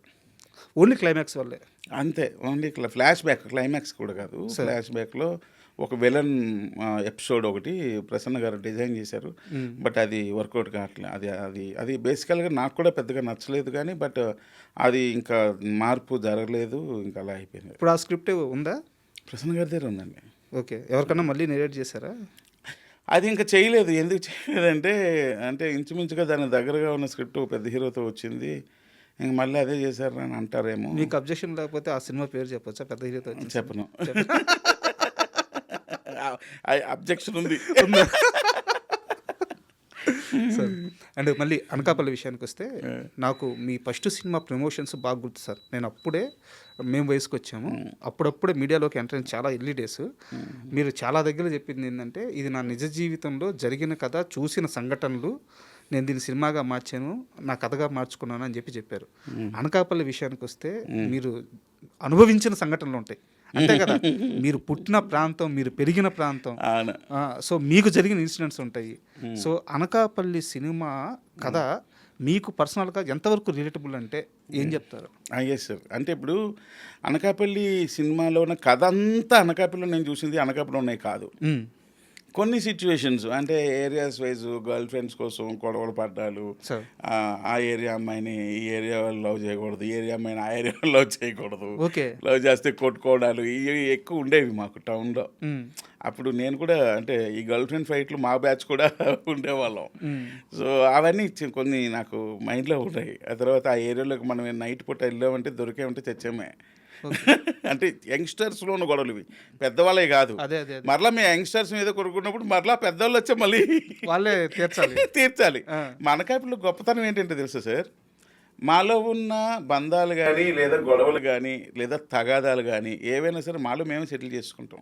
ఓన్లీ క్లైమాక్స్ వల్లే
అంతే, ఓన్లీ ఫ్లాష్ బ్యాక్, క్లైమాక్స్ కూడా కాదు. ఫ్లాష్ బ్యాక్లో ఒక విలన్ ఎపిసోడ్ ఒకటి ప్రసన్న గారు డిజైన్ చేశారు, బట్ అది వర్కౌట్ కావట్లేదు. అది బేసికల్గా నాకు కూడా పెద్దగా నచ్చలేదు, కానీ బట్ అది ఇంకా మార్పు జరగలేదు, ఇంకా అలా అయిపోయింది.
ఇప్పుడు ఆ స్క్రిప్ట్ ఉందా?
ప్రసన్న గారి దగ్గర ఉందండి.
ఓకే, ఎవరికన్నా మళ్ళీ నెరేట్ చేశారా?
అది ఇంకా చేయలేదు. ఎందుకు చేయలేదంటే, అంటే ఇంచుమించుగా దాని దగ్గరగా ఉన్న స్క్రిప్ట్ పెద్ద హీరోతో వచ్చింది, ఇంక మళ్ళీ అదే చేశారు అని అంటారేమో.
మీకు అబ్జెక్షన్ లేకపోతే ఆ సినిమా పేరు చెప్పొచ్చా? పెద్ద హీరోతో
చెప్పను. అబ్జెక్షన్ ఉంది.
సార్ అండ్ మళ్ళీ అనకాపల్లి విషయానికి వస్తే నాకు మీ ఫస్ట్ సినిమా ప్రమోషన్స్ బాగా గుర్తు సార్. నేను అప్పుడే మేము వయసుకు వచ్చాము, అప్పుడప్పుడే మీడియాలోకి ఎంటర్ అయిన చాలా ఎర్లీ డేస్. మీరు చాలా దగ్గర చెప్పింది ఏంటంటే ఇది నా నిజ జీవితంలో జరిగిన కథ, చూసిన సంఘటనలు, నేను దీన్ని సినిమాగా మార్చాను, నా కథగా మార్చుకున్నాను అని చెప్పారు. అనకాపల్లి విషయానికి వస్తే మీరు అనుభవించిన సంఘటనలు ఉంటాయి అంతే కదా, మీరు పుట్టిన ప్రాంతం, మీరు పెరిగిన ప్రాంతం, సో మీకు జరిగిన ఇన్సిడెంట్స్ ఉంటాయి. సో అనకాపల్లి సినిమా కథ మీకు పర్సనల్గా ఎంతవరకు రిలేటబుల్ అంటే ఏం చెప్తారు?
Yes sir. అంటే ఇప్పుడు అనకాపల్లి సినిమాలో ఉన్న కథ అంతా అనకాపల్లిలో నేను చూసింది అనకాపల్లిలో ఉన్నాయి కాదు. కొన్ని సిచ్యువేషన్స్ అంటే ఏరియాస్ వైజ్ గర్ల్ ఫ్రెండ్స్ కోసం గొడవలు పడ్డాలు, ఆ ఏరియా అమ్మాయిని ఈ ఏరియా వాళ్ళు లవ్ చేయకూడదు, ఈ ఏరియా అమ్మాయిని ఆ ఏరియా వాళ్ళు లవ్ చేయకూడదు, లవ్ చేస్తే కొట్టుకోవడాలు ఇవి ఎక్కువ ఉండేవి మాకు టౌన్లో. అప్పుడు నేను కూడా అంటే ఈ గర్ల్ ఫ్రెండ్ ఫైట్లు మా బ్యాచ్ కూడా ఉండేవాళ్ళం. సో అవన్నీ కొన్ని నాకు మైండ్లో ఉన్నాయి. ఆ తర్వాత ఆ ఏరియాలోకి మనం నైట్ పూట వెళ్ళామంటే దొరికేమంటే చచ్చామే. అంటే యంగ్స్టర్స్లో ఉన్న గొడవలు ఇవి, పెద్దవాళ్ళే కాదు. మరలా మేము యంగ్స్టర్స్ మీద కొనుక్కున్నప్పుడు మరలా పెద్దవాళ్ళు వచ్చే మళ్ళీ
వాళ్ళే
తీర్చాలి. మనకాపల్లో గొప్పతనం ఏంటంటే తెలుసా సార్, మాలో ఉన్న బంధాలు కానీ లేదా గొడవలు కానీ లేదా తగాదాలు కానీ ఏవైనా సరే మాలో మేము సెటిల్ చేసుకుంటాం.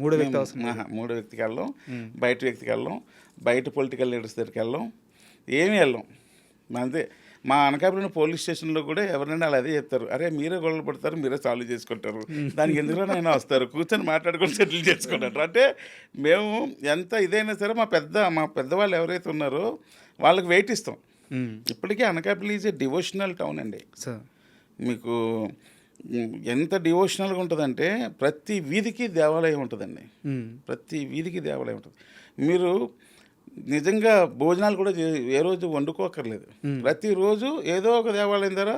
మూడో వ్యక్తికి వెళ్ళాం, బయట వ్యక్తికి వెళ్ళాం, బయట పొలిటికల్ లీడర్స్ దగ్గరికి వెళ్ళాం, ఏమీ వెళ్ళాం. అంతే. మా అనకాపల్లి పోలీస్ స్టేషన్లో కూడా ఎవరైనా అలా అదే చెప్తారు, అరే మీరే గొడవలు పడతారు, మీరే సాల్వ్ చేసుకుంటారు, దానికి ఎందులోనైనా వస్తారు, కూర్చొని మాట్లాడుకొని సెటిల్ చేసుకుంటారు. అంటే మేము ఎంత ఇదైనా సరే మా పెద్దవాళ్ళు ఎవరైతే ఉన్నారో వాళ్ళకి వెయిట్ ఇస్తాం. ఇప్పటికీ Anakapalli is a devotional town అండి. మీకు ఎంత డివోషనల్గా ఉంటుందంటే ప్రతి వీధికి దేవాలయం ఉంటుందండి, ప్రతి వీధికి దేవాలయం ఉంటుంది. మీరు నిజంగా భోజనాలు కూడా ఏ రోజు వండుకోకర్లేదు, ప్రతిరోజు ఏదో ఒక దేవాలయం ద్వారా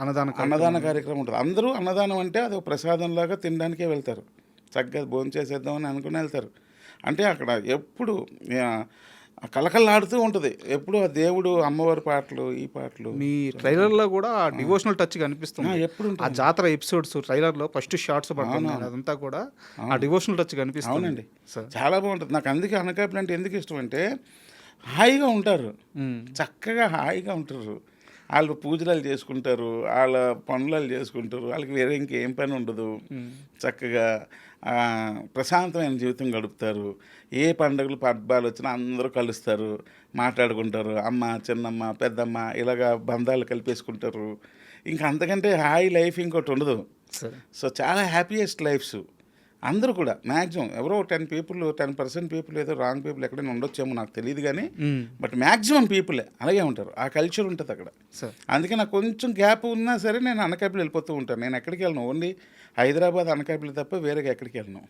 అన్నదాన కార్యక్రమం ఉంటుంది. అందరూ అన్నదానం అంటే అది ఒక ప్రసాదంలాగా తినడానికే వెళ్తారు, చక్కగా భోజనం చేసేద్దామని అనుకుని వెళ్తారు. అంటే అక్కడ ఎప్పుడు కలకల్లాడుతూ ఉంటుంది, ఎప్పుడు ఆ దేవుడు, అమ్మవారి పాటలు, ఈ పాటలు.
మీ ట్రైలర్లో కూడా డివోషనల్ టచ్ కనిపిస్తుంది ఎప్పుడు. ఆ జాతర ఎపిసోడ్స్ ట్రైలర్లో ఫస్ట్ షార్ట్స్ పడుతుంది, అదంతా కూడా ఆ డివోషనల్ టచ్ కనిపిస్తుంది.
అవునండి, చాలా బాగుంటుంది. నాకు అందుకే అనకాపల్లి అంటే ఎందుకు ఇష్టం అంటే హాయిగా ఉంటారు, చక్కగా హాయిగా ఉంటారు. వాళ్ళు పూజలు చేసుకుంటారు, వాళ్ళ పనులు చేసుకుంటారు, వాళ్ళకి వేరే ఇంకేం పని ఉండదు, చక్కగా ప్రశాంతమైన జీవితం గడుపుతారు. ఏ పండుగలు పబ్బాలు వచ్చినా అందరూ కలుస్తారు, మాట్లాడుకుంటారు, అమ్మ, చిన్నమ్మ, పెద్దమ్మ ఇలాగా బంధాలు కలిపేసుకుంటారు. ఇంకా అంతకంటే హాయి లైఫ్ ఇంకోటి ఉండదు. సో చాలా హ్యాపీయెస్ట్ లైఫ్స్ అందరూ కూడా మ్యాక్సిమం. ఎవరో 10% పీపుల్ ఏదో రాంగ్ పీపుల్ ఎక్కడైనా ఉండొచ్చేమో నాకు తెలియదు కానీ, బట్ మ్యాక్సిమం పీపులే అలాగే ఉంటారు. ఆ కల్చర్ ఉంటుంది అక్కడ. అందుకే నాకు కొంచెం గ్యాప్ ఉన్నా సరే నేను అనకాపల్లి వెళ్ళిపోతూ ఉంటాను. నేను ఎక్కడికి వెళ్ళను, ఓన్లీ హైదరాబాద్ అనకాపల్లి తప్ప వేరేగా ఎక్కడికి వెళ్ళను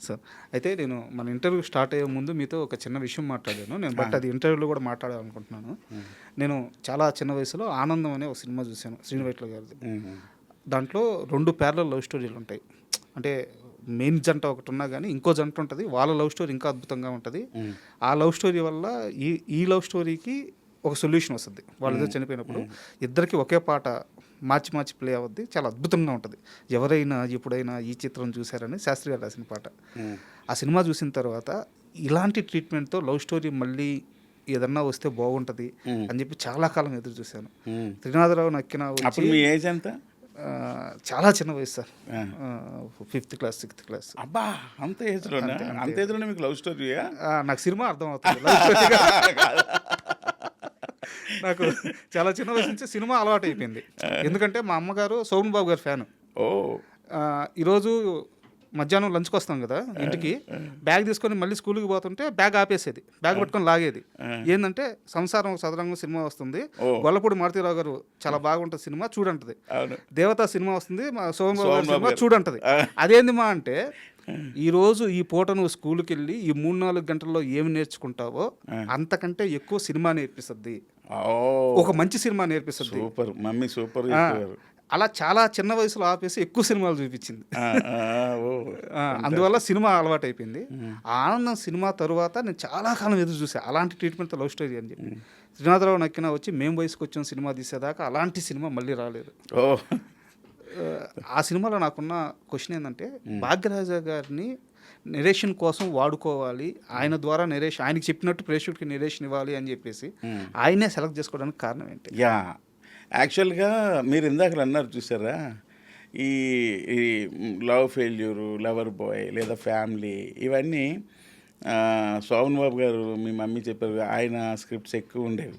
సార్. అయితే నేను మన ఇంటర్వ్యూ స్టార్ట్ అయ్యే ముందు మీతో ఒక చిన్న విషయం మాట్లాడాను నేను, బట్ అది ఇంటర్వ్యూలో కూడా మాట్లాడాలనుకుంటున్నాను. నేను చాలా చిన్న వయసులో ఆనందం అనే ఒక సినిమా చూశాను, శ్రీనివైట్ల గారిది. దాంట్లో 2 ప్యారలల్ లవ్ స్టోరీలు ఉంటాయి. అంటే మెయిన్ జంట ఒకటి ఉన్నా కానీ ఇంకో జంట ఉంటుంది, వాళ్ళ లవ్ స్టోరీ ఇంకా అద్భుతంగా ఉంటుంది. ఆ లవ్ స్టోరీ వల్ల ఈ లవ్ స్టోరీకి ఒక సొల్యూషన్ వస్తుంది. వాళ్ళిద్దరు చనిపోయినప్పుడు ఇద్దరికి ఒకే పాట మార్చి ప్లే అవుద్ది, చాలా అద్భుతంగా ఉంటుంది. ఎవరైనా ఎప్పుడైనా ఈ చిత్రం చూశారని శాస్త్రి గారు రాసిన పాట. ఆ సినిమా చూసిన తర్వాత ఇలాంటి ట్రీట్మెంట్తో లవ్ స్టోరీ మళ్ళీ ఏదన్నా వస్తే బాగుంటుంది అని చెప్పి చాలా కాలం ఎదురు చూశాను. త్రినాథరావు నక్కిన
ఏజ్ ఎంత?
చాలా చిన్న వయసు sir, 5th class 6th class.
అబ్బా, అంత ఏజ్లోనే మీకు లవ్ స్టోరీయా?
నాకు సినిమా అర్థం అవుతుంది. నాకు చాలా చిన్న వయసు నుంచి సినిమా అలవాటు అయిపోయింది. ఎందుకంటే మా అమ్మగారు సోమన్ బాబు గారి ఫ్యాను. ఈరోజు మధ్యాహ్నం లంచ్కి వస్తాం కదా ఇంటికి, బ్యాగ్ తీసుకొని మళ్ళీ స్కూల్కి పోతుంటే బ్యాగ్ ఆపేసేది, బ్యాగ్ పట్టుకొని లాగేది. ఏంటంటే సంసారం సదరంగం సినిమా వస్తుంది, గొల్లపూడి మారుతీరావు గారు చాలా బాగుంటుంది సినిమా చూడంటది, దేవతా సినిమా వస్తుంది మా సోమబాబు గారి సినిమా చూడంటది. అదేంది మా అంటే, ఈరోజు ఈ పూట నువ్వు స్కూల్కి వెళ్ళి ఈ 3-4 గంటల్లో ఏమి నేర్చుకుంటావో అంతకంటే ఎక్కువ సినిమా నేర్పిస్తుంది, ఒక మంచి సినిమా నేర్పిస్తుంది.
Super mummy, super.
అలా చాలా చిన్న వయసులో ఆపేసి ఎక్కువ సినిమాలు చూపించింది.
ఓ
అందువల్ల సినిమా అలవాటు అయిపోయింది. ఆనందం సినిమా తరువాత నేను చాలా కాలం ఎదురు చూసాను అలాంటి ట్రీట్మెంట్తో లవ్ స్టోరీ అని చెప్పి. శ్రీనాథరావు నక్కిన వచ్చి మేము వయసుకు వచ్చాం సినిమా తీసేదాకా అలాంటి సినిమా మళ్ళీ రాలేదు.
ఓ
ఆ సినిమాలో నాకున్న క్వశ్చన్ ఏంటంటే భాగ్యరాజా గారిని నెరేషన్ కోసం వాడుకోవాలి, ఆయన ద్వారా నెరేషన్ ఆయనకి చెప్పినట్టు ప్రేక్షకుడికి నెరేషన్ ఇవ్వాలి అని చెప్పేసి ఆయనే సెలెక్ట్ చేసుకోవడానికి కారణం ఏంటి?
యా యాక్చువల్గా మీరు ఇందాక అన్నారు చూసారా, ఈ ఈ లవ్ ఫెయిల్యూరు, లవర్ బాయ్ లేదా ఫ్యామిలీ ఇవన్నీ శోభన్ బాబు గారు మీ మమ్మీ చెప్పారు ఆయన స్క్రిప్ట్స్ ఎక్కువ ఉండేవి.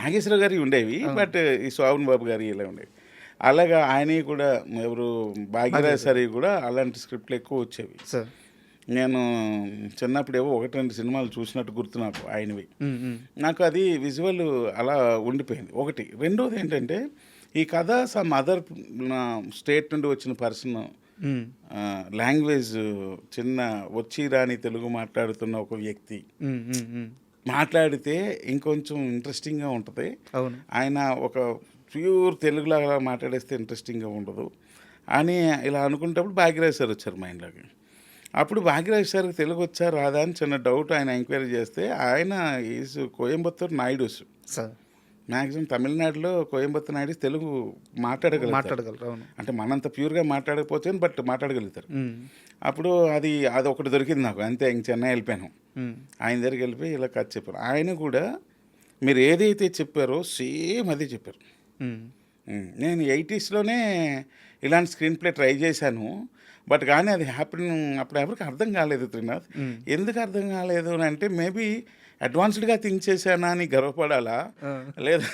నాగేశ్వరరావు గారి ఉండేవి, బట్ ఈ శోభన్ బాబు గారి ఇలా ఉండేవి. అలాగా ఆయనవి కూడా ఎవరు భాగ్యరాజ్ సార్ కూడా అలాంటి స్క్రిప్ట్లు ఎక్కువ వచ్చేవి.
సార్
నేను చిన్నప్పుడు ఏవో 1-2 సినిమాలు చూసినట్టు గుర్తు నాకు ఆయనవి. నాకు అది విజువల్ అలా ఉండిపోయింది ఒకటి. రెండోది ఏంటంటే ఈ కథ సమ్ అదర్ స్టేట్ నుండి వచ్చిన పర్సన్, లాంగ్వేజ్ చిన్న వచ్చి రాని తెలుగు మాట్లాడుతున్న ఒక వ్యక్తి మాట్లాడితే ఇంకొంచెం ఇంట్రెస్టింగ్గా ఉంటుంది.
అవును,
ఆయన ఒక ప్యూర్ తెలుగులాగా మాట్లాడేస్తే ఇంట్రెస్టింగ్గా ఉండదు అని ఇలా అనుకునేటప్పుడు భాగ్యరాజ్ సార్ వచ్చారు మైండ్లోకి. అప్పుడు భాగ్యరాజ్ సార్కి తెలుగు వచ్చా రాదా అని చిన్న డౌట్ ఆయన ఎంక్వైరీ చేస్తే ఆయన is Coimbatore Naidu's
sir.
Maximum తమిళనాడులో కోయంబత్తూర్ నాయుడుస్ తెలుగు మాట్లాడగలరు.
అవును,
అంటే మనంత ప్యూర్గా మాట్లాడకపోతే బట్ మాట్లాడగలుగుతారు. అప్పుడు అది ఒకటి దొరికింది నాకు, అంతే. ఇంక చెన్నై వెళ్ళిపోయాను, ఆయన దగ్గరికి వెళ్ళిపోయి ఇలా కథ చెప్పారు. ఆయన కూడా మీరు ఏదైతే చెప్పారో సేమ్ అదే చెప్పారు. నేను 80sలోనే ఇలాంటి స్క్రీన్ ప్లే ట్రై చేశాను, బట్ కానీ అది హ్యాపీ అప్పుడు ఎవరికి అర్థం కాలేదు త్రినాథ్. ఎందుకు అర్థం కాలేదు అని అంటే మేబీ అడ్వాన్స్డ్గా థింక్ చేశానా అని గర్వపడాలా, లేదా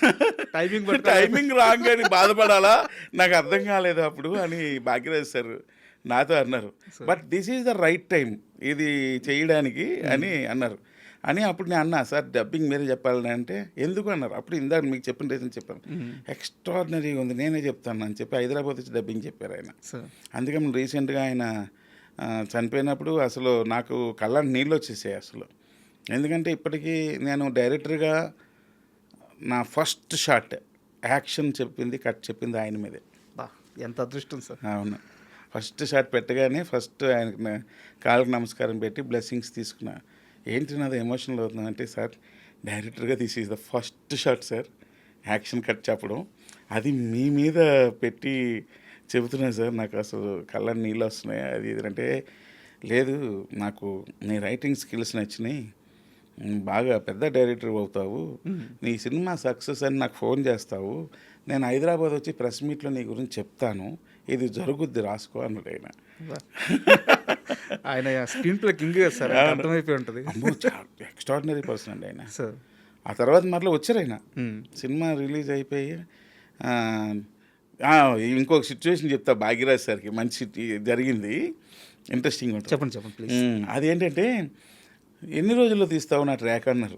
టైమింగ్ రాంగ్ అని బాధపడాలా, నాకు అర్థం కాలేదు అప్పుడు అని భాగ్యరాజ్ సార్ నాతో అన్నారు. But this is the right time ఇది చేయడానికి అని అన్నారు. అని అప్పుడు నేను అన్నా, సార్ డబ్బింగ్ మీరే చెప్పాలని అంటే ఎందుకు అన్నారు. అప్పుడు ఇందాక మీకు చెప్పిన రీజన్ చెప్పాను, ఎక్స్ట్రాడినరీగా ఉంది నేనే చెప్తాను అని చెప్పి హైదరాబాద్ వచ్చి డబ్బింగ్ చెప్పారు ఆయన. అందుకని రీసెంట్గా ఆయన చనిపోయినప్పుడు అసలు నాకు కళ్ళ నీళ్ళు వచ్చేసాయి అసలు. ఎందుకంటే ఇప్పటికీ నేను డైరెక్టర్గా నా ఫస్ట్ షాట్ యాక్షన్ చెప్పింది, కట్ చెప్పింది ఆయన మీదే.
ఎంత అదృష్టం సార్.
అవును, ఫస్ట్ షాట్ పెట్టగానే ఫస్ట్ ఆయనకు కాళ్ళకి నమస్కారం పెట్టి బ్లెస్సింగ్స్ తీసుకున్నా. ఏంటి నాది ఎమోషనల్ అవుతుంది అంటే, సార్ డైరెక్టర్గా this is the first shot sir action cut చెప్పడం, అది మీ మీద పెట్టి చెబుతున్నాను సార్, నాకు అసలు కళ్ళ నీళ్ళు వస్తున్నాయి అది ఇది అంటే. లేదు, నాకు నీ రైటింగ్ స్కిల్స్ నచ్చినాయి, బాగా పెద్ద డైరెక్టర్ అవుతావు, నీ సినిమా సక్సెస్ అని నాకు ఫోన్ చేస్తావు, నేను హైదరాబాద్ వచ్చి ప్రెస్ మీట్లో నీ గురించి చెప్తాను, ఇది జరుగుద్ది రాసుకో అన్నాడు ఆయన.
ఆయన స్క్రీన్ ప్లే కింగ్ సార్, అర్థమైపోయి ఉంటుంది.
ఎక్స్ట్రాడినరీ పర్సన్ అండి ఆయన.
సార్
ఆ తర్వాత మరలా వచ్చారు ఆయన, సినిమా రిలీజ్ అయిపోయి ఇంకొక సిచ్యువేషన్ చెప్తా భాగ్యరాజ్ సార్కి మంచి జరిగింది, ఇంట్రెస్టింగ్ ఉంటుంది.
చెప్పండి ప్లీజ్.
అదేంటంటే, ఎన్ని రోజుల్లో తీస్తావు నా ట్రాక్ అన్నారు.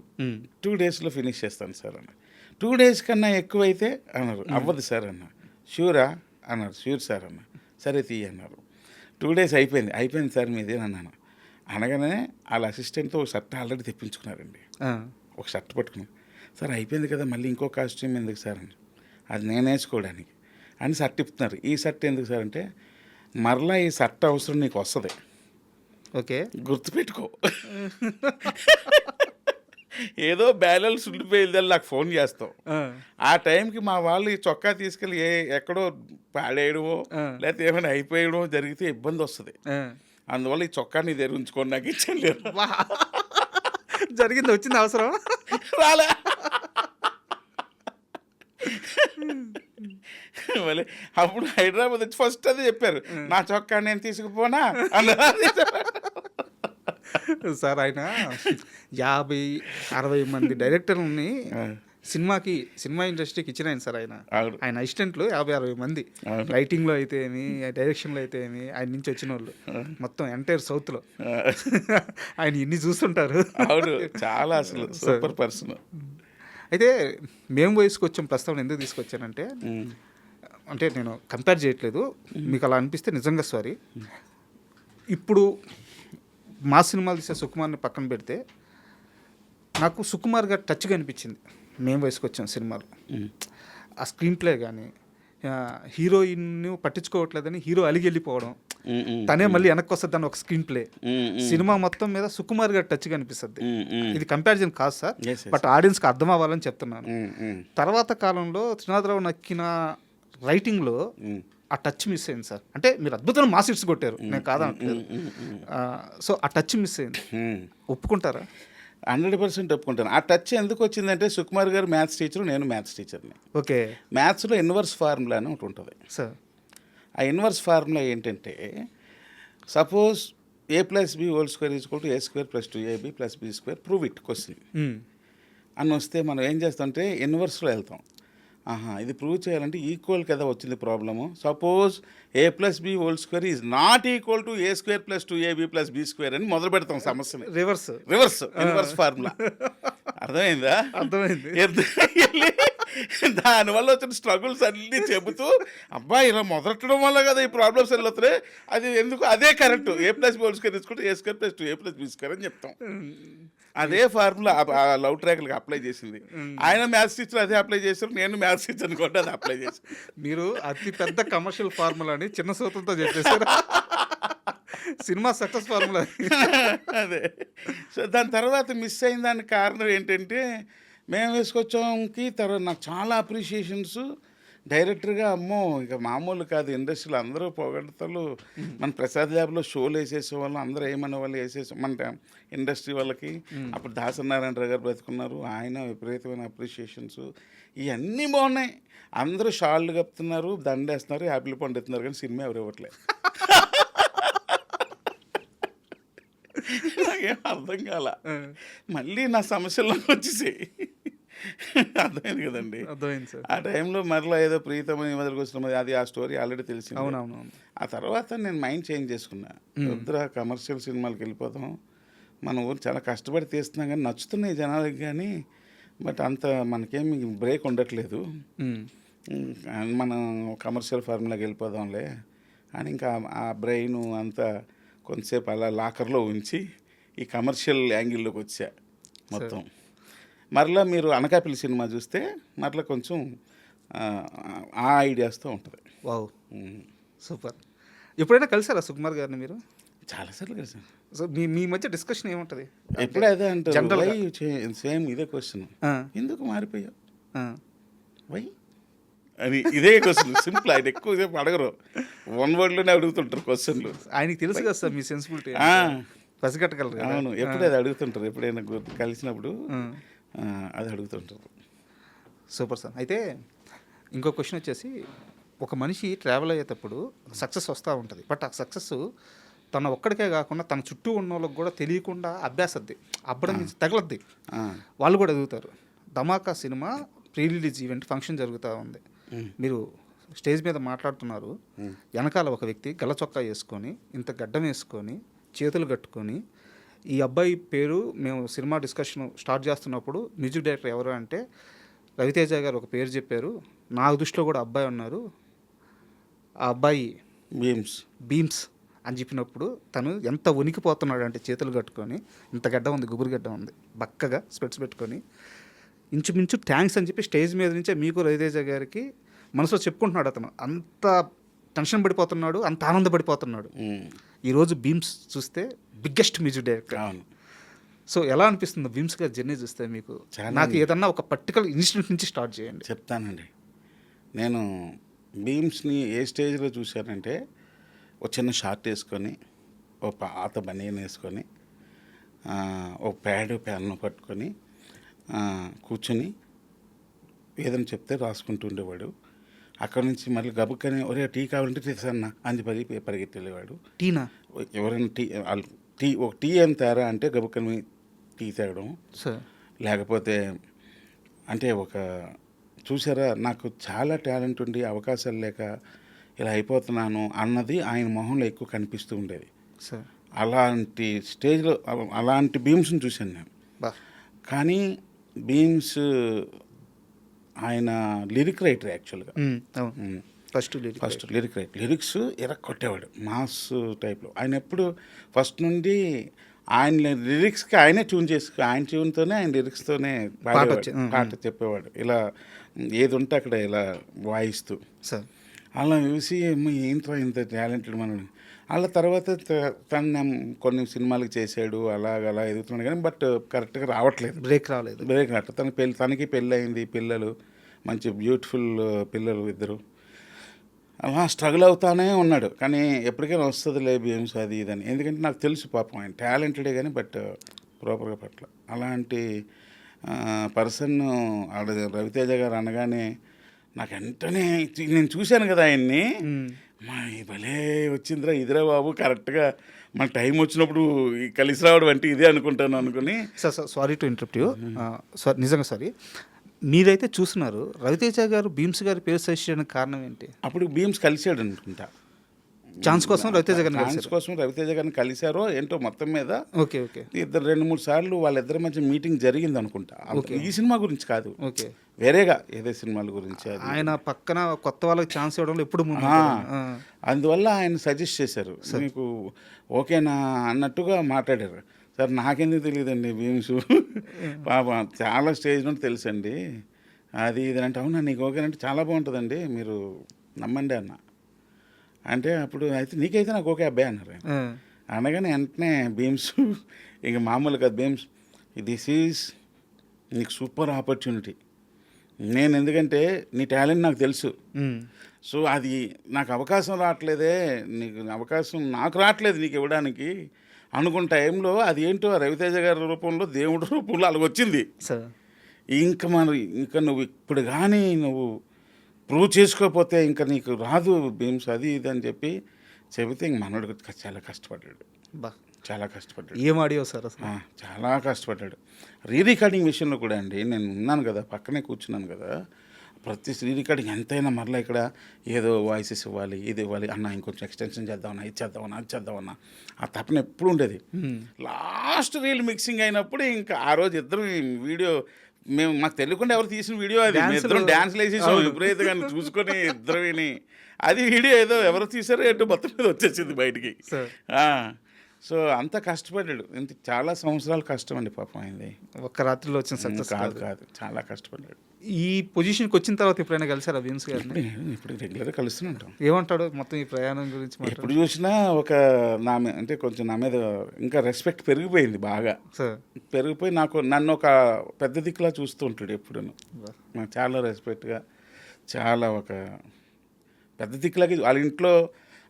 2 daysలో ఫినిష్ చేస్తాను సార్ అన్న. 2 days కన్నా ఎక్కువైతే అన్నారు, అవ్వదు సార్ అన్న. షూరా అన్నారు, షూర్ సార్ అన్న. సరే తీయ అన్నారు. 2 days అయిపోయింది సార్ మీదే అన్నాను. అనగానే వాళ్ళ అసిస్టెంట్తో ఒక షర్ట్ ఆల్రెడీ తెప్పించుకున్నారండి. ఒక షర్ట్ పట్టుకున్నాను, సార్ అయిపోయింది కదా మళ్ళీ ఇంకో కాస్ట్యూమ్ ఎందుకు సార్ అని. అది నేను వేసుకోవడానికి అని షర్ట్ ఇప్పుతున్నారు. ఈ షర్ట్ ఎందుకు సార్ అంటే, మరలా ఈ షర్ట్ అవసరం నీకు వస్తుంది,
ఓకే
గుర్తుపెట్టుకో. ఏదో బ్యాలెన్స్ ఉండిపోయిందని నాకు ఫోన్ చేస్తావు, ఆ టైంకి మా వాళ్ళు ఈ చొక్కా తీసుకెళ్ళి ఎక్కడో పాడేయడమో లేకపోతే ఏమైనా అయిపోయడమో జరిగితే ఇబ్బంది వస్తుంది, అందువల్ల ఈ చొక్కాని దగ్గర ఉంచుకొని నాకు ఇచ్చలేదు.
జరిగింది, వచ్చింది అవసరం
రాలే. మళ్ళీ అప్పుడు హైదరాబాద్ వచ్చి ఫస్ట్ అదే చెప్పారు, నా చొక్కా నేను తీసుకుపోనా అన్నది.
సార్ ఆయన 50-60 మంది డైరెక్టర్ని సినిమా ఇండస్ట్రీకి ఇచ్చిన ఆయన సార్. ఆయన అసిస్టెంట్లు 50-60 మంది, రైటింగ్లో అయితే ఏమి, డైరెక్షన్లో అయితే ఏమి, ఆయన నుంచి వచ్చిన వాళ్ళు మొత్తం ఎంటైర్ సౌత్లో ఆయన ఇన్ని చూస్తుంటారు.
అవును, చాలా అసలు సూపర్ పర్సన్.
అయితే మేము వయసుకు వచ్చాం ప్రస్తావన ఎందుకు తీసుకొచ్చానంటే, అంటే నేను కంపేర్ చేయట్లేదు, మీకు అలా అనిపిస్తే నిజంగా సారీ. ఇప్పుడు మా సినిమాలు తీసే సుకుమార్ని పక్కన పెడితే నాకు సుకుమార్ గారు టచ్గా అనిపించింది మేము వయసుకు వచ్చాం సినిమాలు. ఆ స్క్రీన్ ప్లే కానీ, హీరోయిన్ పట్టించుకోవట్లేదని హీరో అలిగి వెళ్ళిపోవడం, తనే మళ్ళీ వెనక్కి వస్తుంది అని ఒక స్క్రీన్ ప్లే. సినిమా మొత్తం మీద సుకుమార్ గారి టచ్ కనిపిస్తుంది. ఇది కంపారిజన్ కాదు సార్, బట్ ఆడియన్స్కి అర్థం అవ్వాలని చెప్తున్నాను. తర్వాత కాలంలో త్రినాథరావు నక్కిన రైటింగ్లో ఆ టచ్ మిస్ అయింది సార్. అంటే మీరు అద్భుతమైన మాస్ హిట్స్ కొట్టారు, నేను కాదనట్లేదు. సో ఆ టచ్ మిస్ అయింది, ఒప్పుకుంటారా?
100% ఒప్పుకుంటాను. ఆ టచ్ ఎందుకు వచ్చిందంటే సుకుమార్ గారు మ్యాథ్స్ టీచరు, నేను మ్యాథ్స్ టీచర్ని.
ఓకే.
మ్యాథ్స్లో ఇన్వర్స్ ఫార్ములా అని ఒకటి ఉంటుంది
సార్.
ఆ ఇన్వర్స్ ఫార్ములా ఏంటంటే, suppose a+b² = a² + 2ab + b² prove it question అని వస్తే మనం ఏం చేస్తామంటే ఇన్వర్స్లో వెళ్తాం. ఇది ప్రూవ్ చేయాలంటే ఈక్వల్ కదా వచ్చింది problem. Suppose a+b² = a² + 2ab + b² అని మొదలు పెడతాం సమస్యని.
Reverse
inverse formula. అర్థమైందా?
అర్థమైంది.
దానివల్ల వచ్చిన స్ట్రగుల్స్ అన్నీ చెబుతూ అబ్బా ఇలా మొదలెట్టడం వల్ల కదా ఈ ప్రాబ్లమ్స్ అన్నీ వస్తున్నాయి, అది ఎందుకు అదే కరెక్ట్, a+b² తీసుకుంటే a² + 2a + b² అని చెప్తాం. అదే ఫార్ములా లవ్ ట్రాక్లకి అప్లై చేసింది. ఆయన మ్యాథ్స్ టీచర్ అదే అప్లై చేశారు, నేను మ్యాథ్స్ టీచర్ అనుకుంటే అది అప్లై చేశాను.
మీరు అతి పెద్ద కమర్షియల్ ఫార్ములా అని చిన్న సూత్రంతో చెప్పేశారు. సినిమా సక్సెస్ ఫార్ములా
అదే. సో దాని తర్వాత మిస్ అయిన దానికి కారణం ఏంటంటే, మేము వేసుకొచ్చాంకి తర్వాత నాకు చాలా అప్రిషియేషన్స్ డైరెక్టర్గా. అమ్మో ఇక మామూలు కాదు, ఇండస్ట్రీలో అందరూ పొగడతలు. మన ప్రసాద్ ల్యాబ్లో షోలు వేసేసే వాళ్ళు అందరూ ఏమనే వాళ్ళు వేసేసాం మన ఇండస్ట్రీ వాళ్ళకి. అప్పుడు దాసనారాయణరావు గారు బ్రతుకున్నారు, ఆయన విపరీతమైన అప్రిషియేషన్స్. ఇవన్నీ బాగున్నాయి, అందరూ షాళ్ళు కప్పుతున్నారు, దండేస్తున్నారు, యాపిల్ పండు ఎత్తున్నారు, కానీ సినిమా ఎవరు ఇవ్వట్లేదు. నాకేం అర్థం కాల. మళ్ళీ నా సమస్యల్లోకి వచ్చేసాయి. అర్థమైంది కదండి.
అర్థమైంది సార్.
ఆ టైంలో మరలా ఏదో ప్రీతమని మొదలుకు వచ్చిన అది ఆ స్టోరీ ఆల్రెడీ తెలిసింది.
అవునవును.
ఆ తర్వాత నేను మైండ్ చేంజ్ చేసుకున్నా. వద్దురా కమర్షియల్ సినిమాలకు వెళ్ళిపోతాం, మన ఊరు చాలా కష్టపడి తీస్తున్నాం కానీ నచ్చుతున్నాయి జనాలకి, కానీ బట్ అంత మనకేమి బ్రేక్ ఉండట్లేదు, మనం కమర్షియల్ ఫార్ములాకి వెళ్ళిపోదాంలే అని ఇంకా ఆ బ్రెయిన్ అంతా కొంతసేపు అలా లాకర్లో ఉంచి ఈ కమర్షియల్ యాంగిల్లోకి వచ్చా మొత్తం. మరలా మీరు అనకాపల్లి సినిమా చూస్తే మరలా కొంచెం ఆ ఐడియాస్తో ఉంటుంది.
Wow, super. ఎప్పుడైనా కలిసారా సుకుమార్ గారిని మీరు?
చాలాసార్లు కలిసాను.
సో మీ మధ్య డిస్కషన్ ఏముంటుంది?
ఎప్పుడు అదే అంటారు, సేమ్ ఇదే క్వశ్చన్, ఎందుకు మారిపోయావు వై అని, ఇదే క్వశ్చన్. సింపుల్, ఆయన ఎక్కువసేపు అడగరు, వన్ వర్డ్లోనే అడుగుతుంటారు క్వశ్చన్లు.
ఆయనకి తెలుసు కదా సార్ మీ సెన్సిబిలిటీ, పసిగట్టగలరు.
అవును, ఎప్పుడు అది అడుగుతుంటారు, ఎప్పుడైనా కలిసినప్పుడు అది అడుగుతుంటారు.
Super sir. అయితే ఇంకో క్వశ్చన్ వచ్చేసి, ఒక మనిషి ట్రావెల్ అయ్యేటప్పుడు సక్సెస్ వస్తూ ఉంటుంది, బట్ ఆ సక్సెస్ తన ఒక్కడికే కాకుండా తన చుట్టూ ఉన్న వాళ్ళకి కూడా తెలియకుండా అభ్యాసద్ది, అబ్బడం నుంచి తగలద్ది, వాళ్ళు కూడా ఎదుగుతారు. Dhamaka cinema pre release event function జరుగుతూ ఉంది, మీరు స్టేజ్ మీద మాట్లాడుతున్నారు, వెనకాల ఒక వ్యక్తి గల్ల చొక్కా వేసుకొని ఇంత గడ్డం వేసుకొని చేతులు కట్టుకొని, ఈ అబ్బాయి పేరు మేము సినిమా డిస్కషన్ స్టార్ట్ చేస్తున్నప్పుడు మ్యూజిక్ డైరెక్టర్ ఎవరు అంటే రవితేజ గారు ఒక పేరు చెప్పారు, నా దృష్టిలో కూడా అబ్బాయి ఉన్నారు, ఆ అబ్బాయి బీమ్స్ అని చెప్పినప్పుడు తను ఎంత వణికిపోతున్నాడు అంటే చేతులు కట్టుకొని, ఇంత గడ్డ ఉంది, గుబురు గడ్డ ఉంది, బక్కగా స్పెట్స్ పెట్టుకొని ఇంచుమించు థ్యాంక్స్ అని చెప్పి స్టేజ్ మీద నుంచే మీకు రవితేజ గారికి మనసులో చెప్పుకుంటున్నాడు. అతను అంత టెన్షన్ పడిపోతున్నాడు, అంత ఆనందపడిపోతున్నాడు. ఈరోజు బీమ్స్ చూస్తే బిగ్గెస్ట్ మ్యూజిక్ డైరెక్టర్. సో ఎలా అనిపిస్తుంది బీమ్స్ గారి జర్నీ చూస్తే మీకు? నాకు ఏదన్నా ఒక పర్టికులర్ ఇన్సిడెంట్ నుంచి స్టార్ట్ చేయండి.
చెప్తానండి. నేను బీమ్స్ని ఏ స్టేజ్లో చూశానంటే, ఒక చిన్న షార్ట్ వేసుకొని, ఓ పాత బనియన్ వేసుకొని, ఓ పెన్ను పట్టుకొని కూర్చొని ఏదైనా చెప్తే రాసుకుంటూ ఉండేవాడు. అక్కడ నుంచి మళ్ళీ గబుక్కని ఒరే టీ కావాలంటే తెసన్నా అని పరిగెత్తి వెళ్ళేవాడు.
టీనా?
ఎవరైనా ఒక టీ ఏం తేరా అంటే గబుక్కని టీ తేగడం, లేకపోతే అంటే ఒక చూసారా నాకు చాలా టాలెంట్ ఉండి అవకాశాలు లేక ఇలా అయిపోతున్నాను అన్నది ఆయన మొహంలో ఎక్కువ కనిపిస్తూ ఉండేది. అలాంటి స్టేజ్లో అలాంటి బీమ్స్ని చూశాను నేను. కానీ బీమ్స్ ఆయన లిరిక్ రైటర్ యాక్చువల్గా. ఫస్ట్ లిరిక్ రైటర్, లిరిక్స్ ఎరక్కొట్టేవాడు మాస్ టైప్లో. ఆయన ఎప్పుడు ఫస్ట్ నుండి ఆయన లిరిక్స్కి ఆయనే ట్యూన్ ఆయన ట్యూన్తోనే ఆయన లిరిక్స్తోనే పాట చెప్పేవాడు, ఇలా ఏది ఉంటే అక్కడ ఇలా వాయిస్తూ.
సార్
అలా చూసి ఏంట్రా ఇంత టాలెంటెడ్ మనని. అలా తర్వాత తను కొన్ని సినిమాలకు చేశాడు, అలా ఎదుగుతున్నాడు కానీ బట్ కరెక్ట్గా రావట్లేదు,
బ్రేక్ రావట్లేదు.
తనకి పెళ్ళి అయింది, పిల్లలు మంచి బ్యూటిఫుల్ పిల్లలు ఇద్దరు. అలా స్ట్రగుల్ అవుతానే ఉన్నాడు కానీ ఎప్పటికైనా వస్తుందిలే బీమ్స్ అది ఇదని. ఎందుకంటే నాకు తెలుసు పాపం ఆయన టాలెంటెడే కానీ బట్ ప్రాపర్గా పట్ల. అలాంటి పర్సన్ రవితేజ గారు అనగానే నాకు వెంటనే నేను చూశాను కదా ఆయన్ని, మా భలే వచ్చిందిరా ఇదిరా బాబు, కరెక్ట్గా మన టైం వచ్చినప్పుడు కలిసి రావడం అంటే ఇదే అనుకుంటాను అనుకుని.
Sir sorry to interrupt you, నిజంగా సారీ. మీరైతే చూస్తున్నారు, రవితేజ గారు భీమ్స్ గారి పేరు సజెస్ట్ చేయడానికి కారణం ఏంటి?
అప్పుడు భీమ్స్ కలిసాడు అనుకుంటా,
ఛాన్స్ కోసం రవితేజ
గారిని కలిశారో ఏంటో మొత్తం మీద.
ఓకే
2-3 సార్లు వాళ్ళిద్దరి మధ్య మీటింగ్ జరిగింది అనుకుంటా. ఈ సినిమా గురించి కాదు,
ఓకే
వేరేగా ఏదో సినిమాల గురించి.
ఆయన పక్కన కొత్త వాళ్ళకి ఛాన్స్ ఇవ్వడంలో ఎప్పుడు
అందువల్ల ఆయన సజెస్ట్ చేశారు, మీకు ఓకేనా అన్నట్టుగా మాట్లాడారు. సార్ నాకెందుకు తెలియదండి భీమ్స్ పాప చాలా స్టేజ్ నుండి తెలుసండి అది ఇది అంటే. అవునా నీకు ఓకేనంటే చాలా బాగుంటుందండి, మీరు నమ్మండి అన్న. అంటే అప్పుడు అయితే నీకైతే నాకు ఓకే అబ్బాయి అన్నారు. అనగానే వెంటనే భీమ్స్ ఇంక మామూలు కాదు, భీమ్స్ దిస్ ఈజ్ నీకు సూపర్ ఆపర్చునిటీ. నేను ఎందుకంటే నీ టాలెంట్ నాకు తెలుసు, సో అది నాకు అవకాశం రావట్లేదే, నాకు రావట్లేదు నీకు ఇవ్వడానికి అనుకున్న టైంలో అది ఏంటో రవితేజ గారి రూపంలో దేవుడి రూపంలో అలాగ వచ్చింది. ఇంకా నువ్వు ఇప్పుడు కానీ నువ్వు ప్రూవ్ చేసుకోకపోతే ఇంకా నీకు రాదు భీమ్స్ అది ఇది అని చెబితే ఇంక మనోడు చాలా కష్టపడ్డాడు.
ఏం ఆడియో సార్ అసలు
చాలా కష్టపడ్డాడు. రికార్డింగ్ విషయంలో కూడా అండి, నేను ఉన్నాను కదా, పక్కనే కూర్చున్నాను కదా, ప్రతి రికార్డింగ్ ఎంతైనా మరలా ఇక్కడ ఏదో వాయిసెస్ ఇవ్వాలి, ఇది ఇవ్వాలి అన్న, ఇంకొంచెం ఎక్స్టెన్షన్ చేద్దామన్నా, ఇది చేద్దామన్నా, అది చేద్దామన్నా, ఆ తపన ఎప్పుడు ఉండేది. లాస్ట్ రీల్ మిక్సింగ్ అయినప్పుడు ఇంకా ఆ రోజు ఇద్దరు వీడియో మాకు తెలియకుండా ఎవరు తీసిన వీడియో అది, ఇద్దరం డ్యాన్స్లు వేసేసాం విపరీతంగా చూసుకొని ఇద్దరు విని, అది వీడియో ఏదో ఎవరు తీసారో ఏంటో మొత్తం మీద వచ్చేసింది బయటికి. సో అంత కష్టపడ్డాడు, ఇంత చాలా సంవత్సరాలు కష్టం అండి పాపం అయింది,
ఒక్క రాత్రిలో వచ్చిన సక్సెస్
కాదు, చాలా కష్టపడ్డాడు.
ఈ పొజిషన్కి వచ్చిన తర్వాత ఎప్పుడైనా కలిసారా భీమ్స్ గారిని?
ఇప్పుడు రెగ్యులర్గా కలుస్తుంటాం.
ఏమంటాడు మొత్తం ఈ ప్రయాణం గురించి?
ఎప్పుడు చూసినా అంటే కొంచెం నా మీద ఇంకా రెస్పెక్ట్ పెరిగిపోయింది, బాగా పెరిగిపోయి నన్ను ఒక పెద్ద దిక్కులా చూస్తూ ఉంటాడు ఎప్పుడు. నాకు చాలా రెస్పెక్ట్గా, చాలా ఒక పెద్ద దిక్కులాగా. వాళ్ళ ఇంట్లో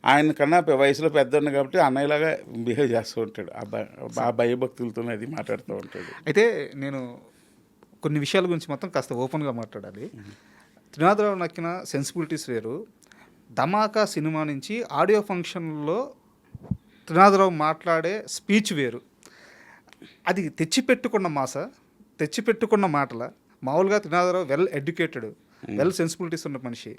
ఆయన కన్నా వయసులో పెద్దన్న కాబట్టి అన్నయ్యలాగా బిహేవ్ చేస్తూ ఉంటాడు, ఆ భయభక్తులతో అది మాట్లాడుతూ ఉంటాడు.
అయితే నేను కొన్ని విషయాల గురించి మొత్తం కాస్త ఓపెన్గా మాట్లాడాలి. త్రినాథరావు నక్కిన సెన్సిబిలిటీస్ వేరు, ధమాకా సినిమా నుంచి ఆడియో ఫంక్షన్లో త్రినాథరావు మాట్లాడే స్పీచ్ వేరు. అది తెచ్చిపెట్టుకున్న మాటల. మామూలుగా Trinatha Rao well educated, well sensibilities ఉన్న మనిషి,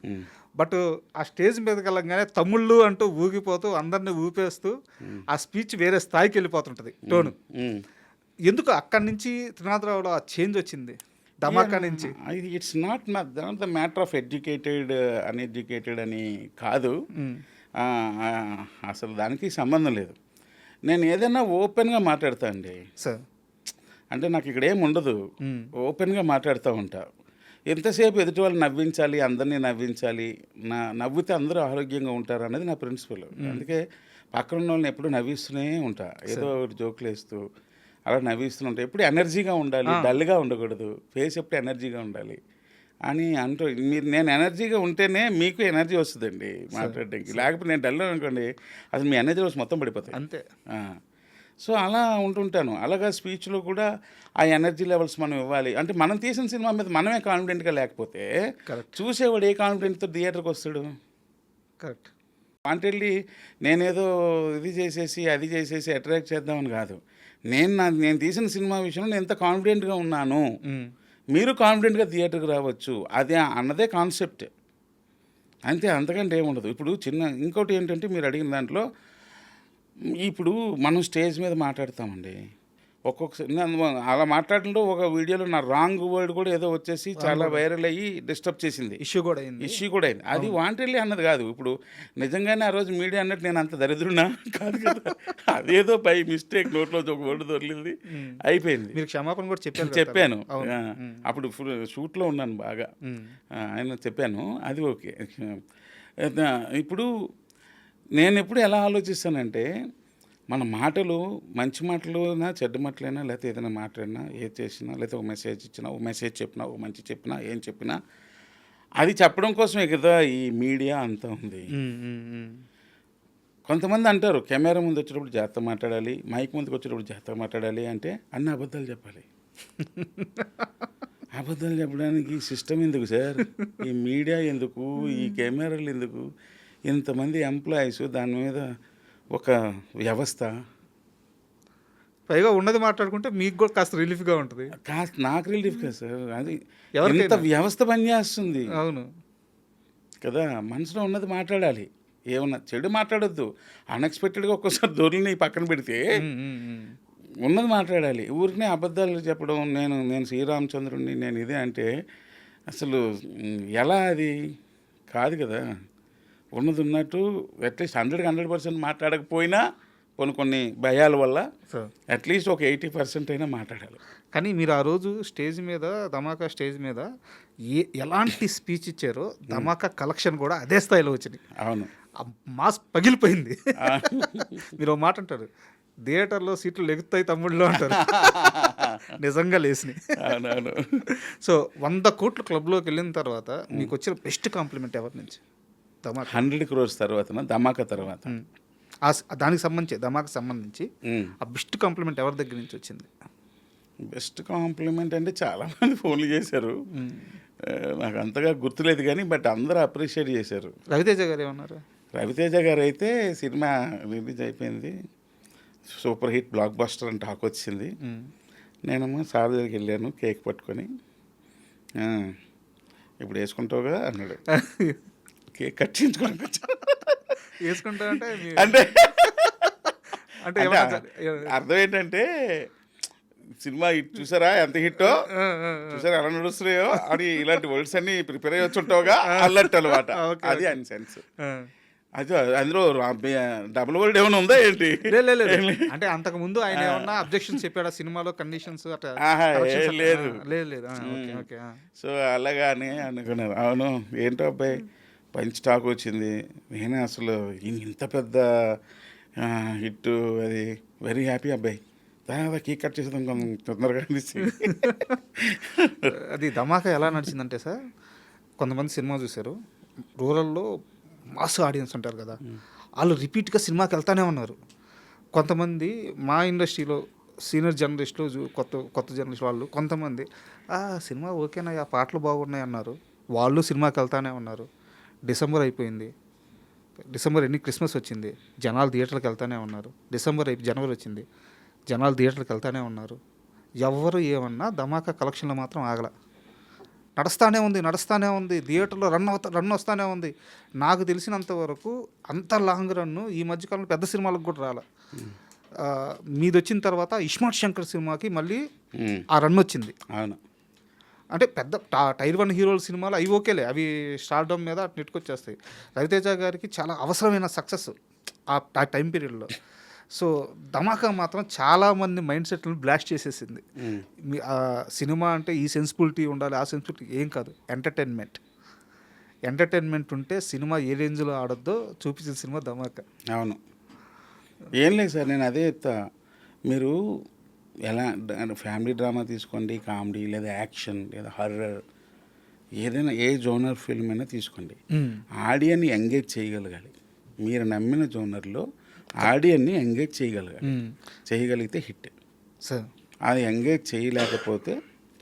బట్ ఆ స్టేజ్ మీదకి వెళ్ళగానే తమ్ముళ్ళు అంటూ ఊగిపోతూ అందరినీ ఊపేస్తూ ఆ స్పీచ్ వేరే స్థాయికి వెళ్ళిపోతుంటుంది టోను. ఎందుకు అక్కడి నుంచి త్రినాథరావులో ఆ చేంజ్ వచ్చింది ధమాకా నుంచి?
It's not the matter of uneducated అని కాదు, అసలు దానికి సంబంధం లేదు. నేను ఏదైనా ఓపెన్గా మాట్లాడతా అండి
సార్,
అంటే నాకు ఇక్కడ ఏం ఉండదు, ఓపెన్గా మాట్లాడుతూ ఉంటా. ఎంతసేపు ఎదుటి వాళ్ళు నవ్వించాలి, అందరినీ నవ్వించాలి, నవ్వితే అందరూ ఆరోగ్యంగా ఉంటారు అనేది నా ప్రిన్సిపల్. అందుకే పక్కన ఉన్న వాళ్ళని ఎప్పుడు నవ్విస్తూనే ఉంటా, ఏదో ఒకటి జోకులు వేస్తూ అలా నవ్విస్తూనే ఉంటా. ఎప్పుడు ఎనర్జీగా ఉండాలి, డల్గా ఉండకూడదు, ఫేస్ ఎప్పుడు ఎనర్జీగా ఉండాలి అని నేను ఎనర్జీగా ఉంటేనే మీకు ఎనర్జీ వస్తుందండి మాట్లాడడానికి. లేకపోతే నేను డల్ అనుకోండి, అసలు మీ ఎనర్జీ లెవెల్స్ మొత్తం పడిపోతాయి
అంతే.
సో అలా ఉంటుంటాను. అలాగా స్పీచ్లో కూడా ఆ ఎనర్జీ లెవెల్స్ మనం ఇవ్వాలి. అంటే మనం తీసిన సినిమా మీద మనమే కాన్ఫిడెంట్గా లేకపోతే చూసేవాడు ఏ కాన్ఫిడెంట్తో థియేటర్కి వస్తాడు?
కరెక్ట్.
వాంటెడ్లీ నేనేదో ఇది చేసేసి అది చేసేసి అట్రాక్ట్ చేద్దామని కాదు, నేను తీసిన సినిమా విషయంలో నేను ఎంత కాన్ఫిడెంట్గా ఉన్నాను, మీరు కాన్ఫిడెంట్గా థియేటర్కి రావచ్చు, అదే అన్నదే కాన్సెప్ట్ అంతే, అంతకంటే ఏముండదు. ఇప్పుడు ఇంకోటి ఏంటంటే మీరు అడిగిన దాంట్లో, ఇప్పుడు మనం స్టేజ్ మీద మాట్లాడతామండి, ఒక్కొక్కసారి అలా మాట్లాడడంలో ఒక వీడియోలో నా రాంగ్ వర్డ్ కూడా ఏదో వచ్చేసి చాలా వైరల్ అయ్యి డిస్టర్బ్ చేసింది,
ఇష్యూ కూడా అయింది.
ఇష్యూ కూడా అయింది. అది వాంటెడ్లీ అన్నది కాదు. ఇప్పుడు నిజంగానే ఆ రోజు మీడియా అన్నట్టు నేను అంత దరిద్రున్నా కాదు కదా, అదేదో బై మిస్టేక్ నోట్లో ఒక వర్డ్ దొరికింది, అయిపోయింది.
మీరు క్షమాపణ కూడా
చెప్పాను. అప్పుడు ఫుల్ షూట్లో ఉన్నాను బాగా, ఆయన చెప్పాను, అది ఓకే. ఇప్పుడు నేను ఎప్పుడు ఎలా ఆలోచిస్తానంటే, మన మాటలు మంచి మాటలునా చెడ్డ మాటలైనా, లేకపోతే ఏదైనా మాట్లాడినా, ఏది చేసినా, లేకపోతే ఒక మెసేజ్ ఇచ్చినా, ఒక మెసేజ్ చెప్పినా, ఒక మంచి చెప్పినా, ఏం చెప్పినా అది చెప్పడం కోసమే కదా ఈ మీడియా అంతా ఉంది. కొంతమంది అంటారు కెమెరా ముందు వచ్చేటప్పుడు జాగ్రత్త మాట్లాడాలి, మైక్ ముందుకు వచ్చేటప్పుడు జాగ్రత్తగా మాట్లాడాలి అంటే అన్ని అబద్ధాలు చెప్పాలి. అబద్ధాలు చెప్పడానికి సిస్టమ్ ఎందుకు సార్? ఈ మీడియా ఎందుకు? ఈ కెమెరాలు ఎందుకు? ఇంతమంది ఎంప్లాయీస్, దాని మీద ఒక వ్యవస్థ.
పైగా ఉన్నది మాట్లాడుకుంటే మీకు కూడా కాస్త రిలీఫ్గా ఉంటుంది.
కాస్త నాకు రిలీఫ్ కదా సార్, అది ఎంత వ్యవస్థ పనిచేస్తుంది.
అవును
కదా, మనసులో ఉన్నది మాట్లాడాలి, ఏమన్నా చెడు మాట్లాడొద్దు. అన్ఎక్స్పెక్టెడ్గా ఒక్కోసారి దొరిని పక్కన పెడితే ఉన్నది మాట్లాడాలి. ఊరికనే అబద్ధాలు చెప్పడం, నేను శ్రీరామచంద్రుడిని, నేను ఇదే అంటే అసలు ఎలా? అది కాదు కదా. ఉన్నది ఉన్నట్టు అట్లీస్ట్ 100% మాట్లాడకపోయినా కొన్ని భయాల వల్ల అట్లీస్ట్ ఒక 80% అయినా మాట్లాడాలి.
కానీ మీరు ఆ రోజు స్టేజ్ మీద, ధమాకా స్టేజ్ మీద ఎలాంటి స్పీచ్ ఇచ్చారో ధమాకా కలెక్షన్ కూడా అదే స్థాయిలో వచ్చింది.
అవును,
మాస్ పగిలిపోయింది. మీరు ఒక మాట అంటారు, థియేటర్లో సీట్లు లెగుతాయి తమ్ముళ్ళు అంటారు. నిజంగా లేసినాయి.
అవునవును.
సో 100 కోట్ల క్లబ్లోకి వెళ్ళిన తర్వాత మీకు వచ్చిన బెస్ట్ కాంప్లిమెంట్ ఎవరి నుంచి?
100 crores తర్వాత, ధమాకా తర్వాత,
దానికి సంబంధించి, ధమాకా సంబంధించి ఆ బెస్ట్ కాంప్లిమెంట్ ఎవరి దగ్గర నుంచి వచ్చింది?
బెస్ట్ కాంప్లిమెంట్ అంటే చాలామంది ఫోన్లు చేశారు, నాకు అంతగా గుర్తులేదు కానీ బట్ అందరూ అప్రిషియేట్ చేశారు.
రవితేజ గారు ఏమన్నారు?
రవితేజ గారు అయితే సినిమా రిలీజ్ అయిపోయింది, సూపర్ హిట్ బ్లాక్ బస్టర్ అని టాక్ వచ్చింది. నేనేమో సార్ దగ్గరికి వెళ్ళాను కేక్ పట్టుకొని, ఇప్పుడు వేసుకుంటావుగా అన్నాడు. కేక్ కట్ చేయించుకోవడానికి వచ్చాను.
వేసుకుంటా అంటే
అంటే అర్థం ఏంటంటే, సినిమా హిట్ చూసారా, ఎంత హిట్టో చూసారా, ఎలా నడుస్తున్నాయో అని ఇలాంటి వర్డ్స్ అన్ని ప్రిపేర్ అయ్యి వచ్చుంటావుగా అన్నట్టు అనమాట. అది అని సెన్స్. అది అందులో డబుల్ వర్డ్ ఏమైనా ఉందా ఏంటి?
అంటే అంతకు ముందు ఆయన ఏమన్నా అబ్జెక్షన్స్ చెప్పాడా సినిమాలో, కండిషన్స్
లేదు.
ఓకే.
సో అలాగానే అనుకున్నారు. అవును, ఏంటో అబ్బాయి పంచ్ టాక్ వచ్చింది, నేనే అసలు ఇంత పెద్ద హిట్, అది వెరీ హ్యాపీ అబ్బాయి, దాదాపు కేక్ కట్ చేసేదాం కొంచెం తొందరగా అనిపించి.
అది ధమాకా ఎలా నడిచిందంటే సార్, కొంతమంది సినిమా చూశారు, రూరల్లో మాస్ ఆడియన్స్ ఉంటారు కదా, వాళ్ళు రిపీట్గా సినిమాకి వెళ్తానే ఉన్నారు. కొంతమంది మా ఇండస్ట్రీలో సీనియర్ జర్నలిస్టులు, కొత్త జర్నలిస్ట్ వాళ్ళు కొంతమంది సినిమా ఓకేనా, ఆ పాటలు బాగున్నాయి అన్నారు, వాళ్ళు సినిమాకి వెళ్తానే ఉన్నారు. డిసెంబర్ అయిపోయింది, డిసెంబర్ క్రిస్మస్ వచ్చింది, జనాలు థియేటర్కి వెళ్తానే ఉన్నారు. జనవరి వచ్చింది, జనాలు థియేటర్కి వెళ్తానే ఉన్నారు. ఎవరు ఏమన్నా ధమాకా కలెక్షన్లో మాత్రం ఆగల, నడుస్తూనే ఉంది. థియేటర్లో రన్ వస్తూనే ఉంది. నాకు తెలిసినంత వరకు అంత లాంగ్ రన్ను ఈ మధ్యకాలంలో పెద్ద సినిమాలకు కూడా రాల. మీది వచ్చిన తర్వాత ఇస్మార్ట్ శంకర్ సినిమాకి మళ్ళీ ఆ రన్ వచ్చింది.
అవును,
అంటే పెద్ద టైర్ 1 హీరోల సినిమాలు అవి ఓకేలే, అవి స్టార్డమ్ మీద నెట్టుకొచ్చేస్తాయి. రవితేజ గారికి చాలా అవసరమైన సక్సెస్ ఆ టైం పీరియడ్లో. సో ధమాకా మాత్రం చాలామంది మైండ్ సెట్లను బ్లాస్ట్ చేసేసింది. సినిమా అంటే ఈ సెన్సిబిలిటీ ఉండాలి, ఆ సెన్సిబిలిటీ ఏం కాదు, ఎంటర్టైన్మెంట్ ఉంటే సినిమా ఏ రేంజ్లో ఆడొద్దో చూపించిన సినిమా ధమాకా.
అవును, ఏం లేదు సార్, నేను అదే చెప్తా. మీరు ఎలా ఫ్యామిలీ డ్రామా తీసుకోండి, కామెడీ లేదా యాక్షన్ లేదా హర్రర్, ఏదైనా ఏ జోనర్ ఫిల్మ్ అయినా తీసుకోండి, ఆడియన్ని ఎంగేజ్ చేయగలగాలి. మీరు నమ్మిన జోనర్లో ఆడియన్ని ఎంగేజ్ చేయగలిగితే హిట్
సార్.
అది ఎంగేజ్ చేయలేకపోతే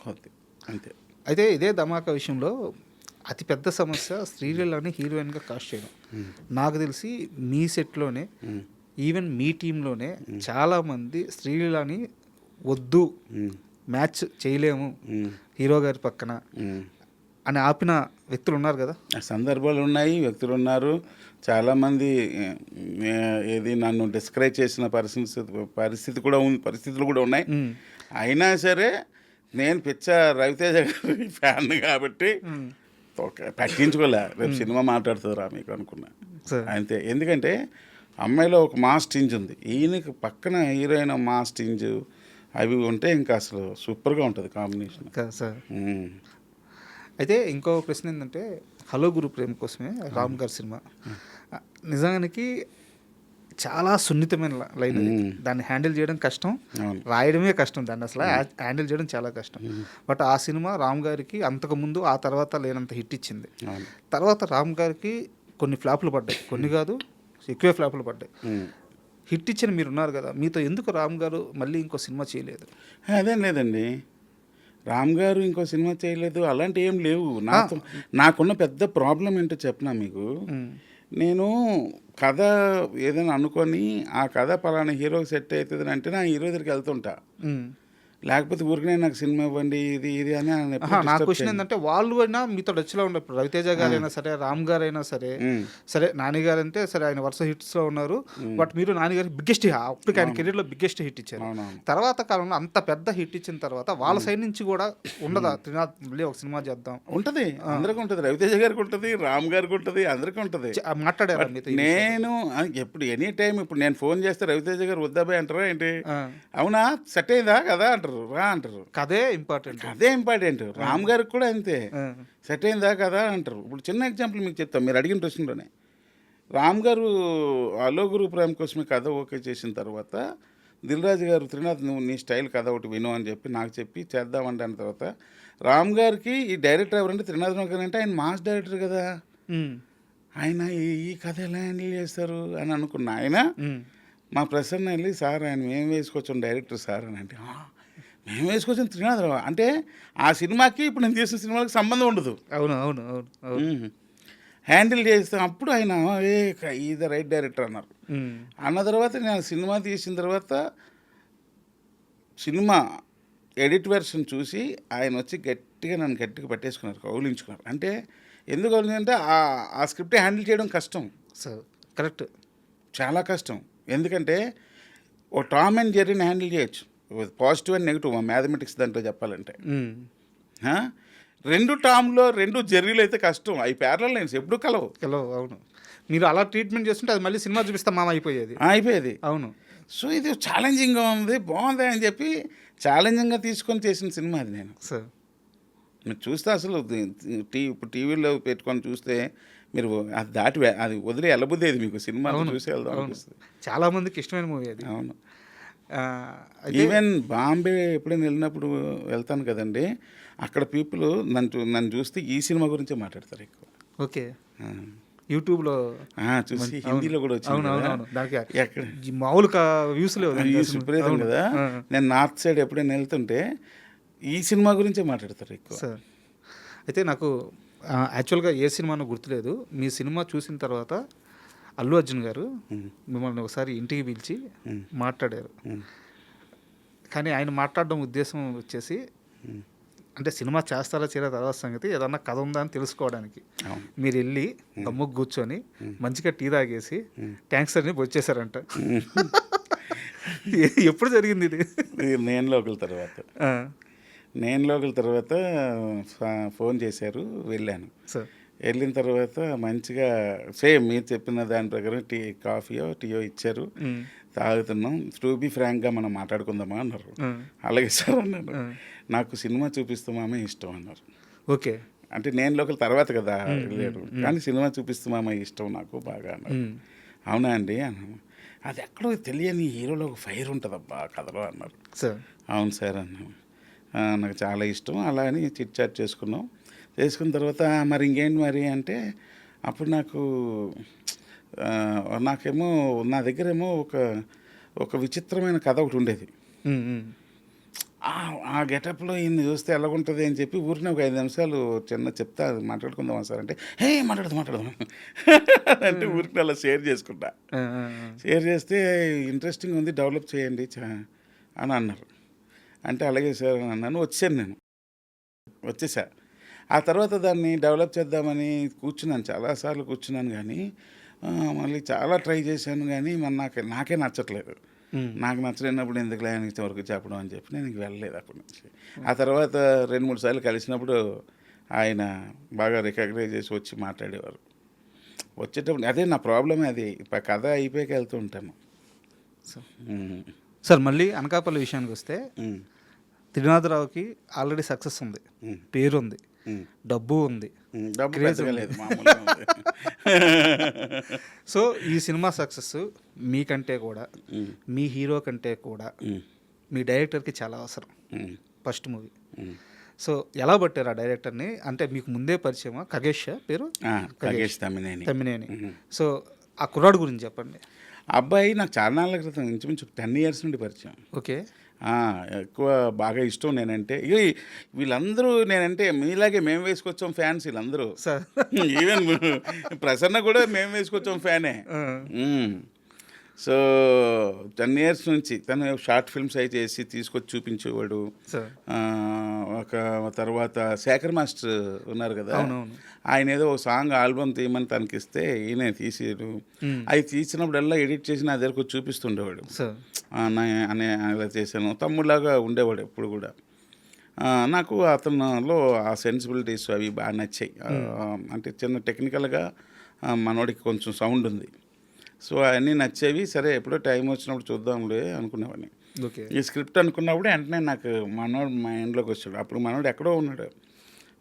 పోతే అంతే.
అయితే ఇదే ధమాకా విషయంలో అతిపెద్ద సమస్య శ్రీలీలని హీరోయిన్గా కాస్ట్ చేయడం. నాకు తెలిసి మీ సెట్లోనే, ఈవెన్ మీ టీంలోనే చాలామంది శ్రీలీలని వద్దు, మ్యాచ్ చేయలేము హీరో గారి పక్కన అని ఆపిన వ్యక్తులు ఉన్నారు కదా.
సందర్భాలు ఉన్నాయి, వ్యక్తులు ఉన్నారు. చాలామంది ఏది నన్ను డిస్కరేజ్ చేసిన పరిస్థితులు కూడా ఉన్నాయి. అయినా సరే నేను పిచ్చ రవితేజ గారి ఫ్యాన్ కాబట్టి పట్టించుకోలే. రేపు సినిమా మాట్లాడుతుందిరా మీకు అనుకున్నా అంతే. ఎందుకంటే అమ్మాయిలో ఒక మాస్ టింజ్ ఉంది, ఈయనకి పక్కన హీరోయిన్ మాస్ టింజ్ అవి ఉంటే ఇంకా అసలు సూపర్గా ఉంటుంది కాంబినేషన్
కదా సార్. అయితే ఇంకో ప్రశ్న ఏంటంటే, హలో గురు ప్రేమ కోసమే రామ్ గారి సినిమా నిజానికి చాలా సున్నితమైన లైన్ అది. దాన్ని హ్యాండిల్ చేయడం కష్టం, రాయడమే కష్టం, దాన్ని అసలు హ్యాండిల్ చేయడం చాలా కష్టం. బట్ ఆ సినిమా రామ్ గారికి అంతకుముందు ఆ తర్వాత లేనంత హిట్ ఇచ్చింది. తర్వాత రామ్ గారికి కొన్ని ఫ్లాపులు పడ్డాయి, కొన్ని కాదు ఎక్కువే ఫ్లాపులు పడ్డాయి. హిట్ ఇచ్చిన మీరు ఉన్నారు కదా, మీతో ఎందుకు రామ్ గారు మళ్ళీ ఇంకో సినిమా చేయలేదు?
అదేం లేదండి, రామ్ గారు ఇంకో సినిమా చేయలేదు అలాంటి ఏం లేవు. నాకున్న పెద్ద ప్రాబ్లం ఏంటో చెప్పనా మీకు. నేను కథ ఏదైనా అనుకొని ఆ కథ పలానా హీరోకి సెట్ అవుతుంది అంటే నా హీరో దగ్గరికి వెళ్తుంటా, లేకపోతే ఊరికనే నాకు సినిమా ఇవ్వండి ఇది ఇది అని.
నా క్వశ్చన్ ఏంటంటే, వాళ్ళు అయినా మీతో టచ్లో ఉన్నారు, రవితేజ గారైనా సరే, రామ్ గారు అయినా సరే, సరే నాని గారు అంటే సరే ఆయన వరుస హిట్స్లో ఉన్నారు. బట్ మీరు నాని గారికి బిగ్గెస్ట్, అప్పటికి ఆయన కెరీర్లో బిగ్గెస్ట్ హిట్ ఇచ్చారు. తర్వాత కాలంలో అంత పెద్ద హిట్ ఇచ్చిన తర్వాత వాళ్ళ సైడ్ నుంచి కూడా ఉండదా, త్రినాథ్ మళ్ళీ ఒక సినిమా చేద్దాం?
ఉంటుంది, అందరికీ ఉంటుంది, రవితేజ గారికి ఉంటుంది, రామ్ గారికి ఉంటుంది, అందరికీ ఉంటుంది.
మాట్లాడారు మీతో?
నేను ఎప్పుడు ఎనీ టైం ఇప్పుడు నేను ఫోన్ చేస్తే రవితేజ గారు వద్దాబాయ్ అంటారా ఏంటి, అవునా సెట్ అయిందా కదా అంటారు, రా అంటారు.
కదే ఇంపార్టెంట్,
అదే ఇంపార్టెంట్. రామ్ గారికి కూడా అంతే, సెట్ అయిందా కదా అంటారు. ఇప్పుడు చిన్న ఎగ్జాంపుల్ మీకు చెప్తాను, మీరు అడిగిన ప్రశ్నలోనే. రామ్ గారు హలో గురు ప్రేమ కోసమే కథ ఓకే చేసిన తర్వాత దిల్ రాజు గారు, త్రినాథ్ నువ్వు నీ స్టైల్ కథ ఒకటి విను అని చెప్పి నాకు చెప్పి చేద్దామంటే అన్న తర్వాత రామ్ గారికి ఈ డైరెక్టర్ ఎవరంటే త్రినాథ్ అంటే ఆయన మాస్ డైరెక్టర్ కదా, ఆయన ఈ కథ ఎలా హ్యాండిల్ చేస్తారు అని అనుకున్నా. ఆయన మా ప్రసన్న వెళ్ళి, సార్ ఆయన మేము వేసుకొచ్చాం డైరెక్టర్ సార్ అని అంటే, మేము వేసుకొచ్చిన త్రినాథరావు అంటే ఆ సినిమాకి ఇప్పుడు నేను చేసిన సినిమాకి సంబంధం ఉండదు.
అవును అవును అవును
హ్యాండిల్ చేస్తాం. అప్పుడు ఆయన ఈజ్ రైట్ డైరెక్టర్ అన్నారు. అన్న తర్వాత నేను సినిమా తీసిన తర్వాత సినిమా ఎడిట్ వెర్షన్ చూసి ఆయన వచ్చి నన్ను గట్టిగా పట్టేసుకున్నారు, కౌలించుకున్నారు. అంటే ఎందుకు అంటే ఆ స్క్రిప్ట్ హ్యాండిల్ చేయడం కష్టం
సార్. కరెక్ట్,
చాలా కష్టం. ఎందుకంటే ఓ టామ్ అండ్ జెర్రీని హ్యాండిల్ చేయొచ్చు, పాజిటివ్ అండ్ నెగిటివ్ మ్యాథమెటిక్స్ దాంట్లో చెప్పాలంటే. రెండు టామ్లో రెండు జెర్రీలు అయితే కష్టం, అవి ప్యారలల్ లైన్స్ ఎప్పుడు కలవు.
అవును, మీరు అలా ట్రీట్మెంట్ చేస్తుంటే అది మళ్ళీ సినిమా చూపిస్తాం మామ అయిపోయేది.
అవును. సో ఇది ఛాలెంజింగ్గా ఉంది, బాగుంది అని చెప్పి ఛాలెంజింగ్గా తీసుకొని చేసిన సినిమా అది. నేను
సార్
మీరు చూస్తే అసలు ఇప్పుడు టీవీలో పెట్టుకొని చూస్తే మీరు అది అది వదిలే వెళ్ళబుద్దేది మీకు, సినిమా చూసి వెళ్దాం అనిపిస్తుంది.
చాలా మందికి ఇష్టమైన మూవీ అది.
అవును. ఈవెన్ బాంబే ఎప్పుడైనా వెళ్ళినప్పుడు వెళ్తాను కదండి, అక్కడ పీపుల్ నన్ను చూస్తే ఈ సినిమా గురించే మాట్లాడతారు ఎక్కువ.
ఓకే, యూట్యూబ్లో
చూసి హిందీలో కూడా వచ్చింది,
ఎక్కడ మామూలు వ్యూస్ లేవు,
విపరీతం కదా. నేను నార్త్ సైడ్ ఎప్పుడైనా వెళ్తుంటే ఈ సినిమా గురించే మాట్లాడతారు ఎక్కువ.
సార్ అయితే నాకు యాక్చువల్గా ఏ సినిమానో గుర్తులేదు, మీ సినిమా చూసిన తర్వాత అల్లు అర్జున్ గారు మిమ్మల్ని ఒకసారి ఇంటికి పిలిచి మాట్లాడారు. కానీ ఆయన మాట్లాడడం ఉద్దేశం వచ్చేసి అంటే సినిమా చేస్తారా చేయరా తర్వాత సంగతి, ఏదన్నా కథ ఉందా అని తెలుసుకోవడానికి. మీరు వెళ్ళి గమ్ముకు కూర్చొని మంచిగా టీ తాగేసి ట్యాంక్స్ అని వచ్చేసారంట. ఎప్పుడు జరిగింది ఇది?
నేను లోకల్ తర్వాత ఫోన్ చేశారు, వెళ్ళాను. వెళ్ళిన తర్వాత మంచిగా సేమ్ మీరు చెప్పిన దాని ప్రకారం కాఫీయో టీయో ఇచ్చారు, తాగుతున్నాం. టు బీ ఫ్రాంక్గా మనం మాట్లాడుకుందామా అన్నారు. అలాగే సార్ అన్నాను, నాకు సినిమా చూపిస్తామామే ఇష్టం అన్నారు.
ఓకే,
అంటే నేను లోకల్ తర్వాత కదా వెళ్ళాడు, కానీ సినిమా చూపిస్తామామే ఇష్టం నాకు బాగా అన్నారు. అవునా అండి అన్నాను. అది ఎక్కడో తెలియని హీరోలో ఒక ఫైర్ ఉంటుందబ్బా కథలో అన్నారు. అవును సార్ అన్నాను, నాకు చాలా ఇష్టం. అలా అని చిట్ చాట్ చేసుకున్నాం. చేసుకున్న తర్వాత మరి ఇంకేంటి మరి అంటే, అప్పుడు నాకేమో నా దగ్గరేమో ఒక విచిత్రమైన కథ ఒకటి ఉండేది. ఆ గెటప్లో ఈయన్ని చూస్తే ఎలాగుంటుంది అని చెప్పి ఊరిని ఒక 5 నిమిషాలు చెప్తా మాట్లాడుకుందామా సార్ అంటే, మాట్లాడదాం అంటే ఊరికి అలా షేర్ చేసుకుంటా. షేర్ చేస్తే ఇంట్రెస్టింగ్ ఉంది, డెవలప్ చేయండి అని అన్నారు. అంటే అలాగే సార్ అని అన్నాను. వచ్చేసా. ఆ తర్వాత దాన్ని డెవలప్ చేద్దామని కూర్చున్నాను, చాలాసార్లు కూర్చున్నాను, కానీ మళ్ళీ చాలా ట్రై చేశాను, కానీ మరి నాకే నచ్చట్లేదు. నాకు నచ్చలేనప్పుడు ఎందుకు ఆయనకి వరకు చెప్పడం అని చెప్పి నేను ఇంక వెళ్ళలేదు అప్పటి నుంచి. ఆ తర్వాత 2-3 సార్లు కలిసినప్పుడు ఆయన బాగా రికగ్నైజ్ చేసి వచ్చి మాట్లాడేవారు. వచ్చేటప్పుడు అదే నా ప్రాబ్లమే, అది కథ అయిపోయాక వెళ్తూ ఉంటాను.
సార్ మళ్ళీ అనకాపల్లి విషయానికి వస్తే త్రినాథరావుకి ఆల్రెడీ సక్సెస్ ఉంది, పేరు ఉంది, డబ్బు ఉంది,
డబ్బు పెద్దగా లేదు, మామూలుగా ఉంది.
సో ఈ సినిమా సక్సెస్ మీకంటే కూడా, మీ హీరో కంటే కూడా మీ డైరెక్టర్కి చాలా అవసరం. First movie. సో ఎలా పట్టారు ఆ డైరెక్టర్ని? అంటే మీకు ముందే పరిచయమా? ఖగేష్ పేరు?
ఖగేష్
తమ్మినేని. సో ఆ కుర్రాడు గురించి చెప్పండి.
అబ్బాయి నాకు చాలా నాళ్ళ క్రితం, ఇంచుమించు 10 years నుండి పరిచయం.
ఓకే.
ఎక్కువ బాగా ఇష్టం నేనంటే. ఇక వీళ్ళందరూ నేనంటే మీలాగే మేము వేసుకొచ్చాం ఫ్యాన్స్ వీళ్ళందరూ. ఈవెన్ ప్రసన్న కూడా మేము వేసుకొచ్చాం ఫ్యానే. సో 10 years నుంచి తను షార్ట్ ఫిల్మ్స్ అవి చేసి తీసుకొచ్చి చూపించేవాడు. ఒక తర్వాత శేఖర్ మాస్టర్ ఉన్నారు కదా, ఆయన ఏదో ఒక సాంగ్ ఆల్బమ్ తీయమని తనకి ఇస్తే ఈయన తీసేడు. అవి తీసినప్పుడల్లా ఎడిట్ చేసి నా దగ్గరకు చూపిస్తుండేవాడు. అనే అలా చేశాను, తమ్ముళ్ళలాగా ఉండేవాడు ఎప్పుడు కూడా. నాకు అతనిలో ఆ సెన్సిబిలిటీస్ అవి బాగా నచ్చాయి. అంటే చిన్న టెక్నికల్గా మనోడికి కొంచెం సౌండ్ ఉంది. సో అవన్నీ నచ్చేవి. సరే ఎప్పుడో టైం వచ్చినప్పుడు చూద్దాంలే అనుకునేవాడిని. ఈ స్క్రిప్ట్ అనుకున్నప్పుడు వెంటనే నాకు మనోడు మైండ్లోకి వచ్చాడు. అప్పుడు మనోడు ఎక్కడో ఉన్నాడు,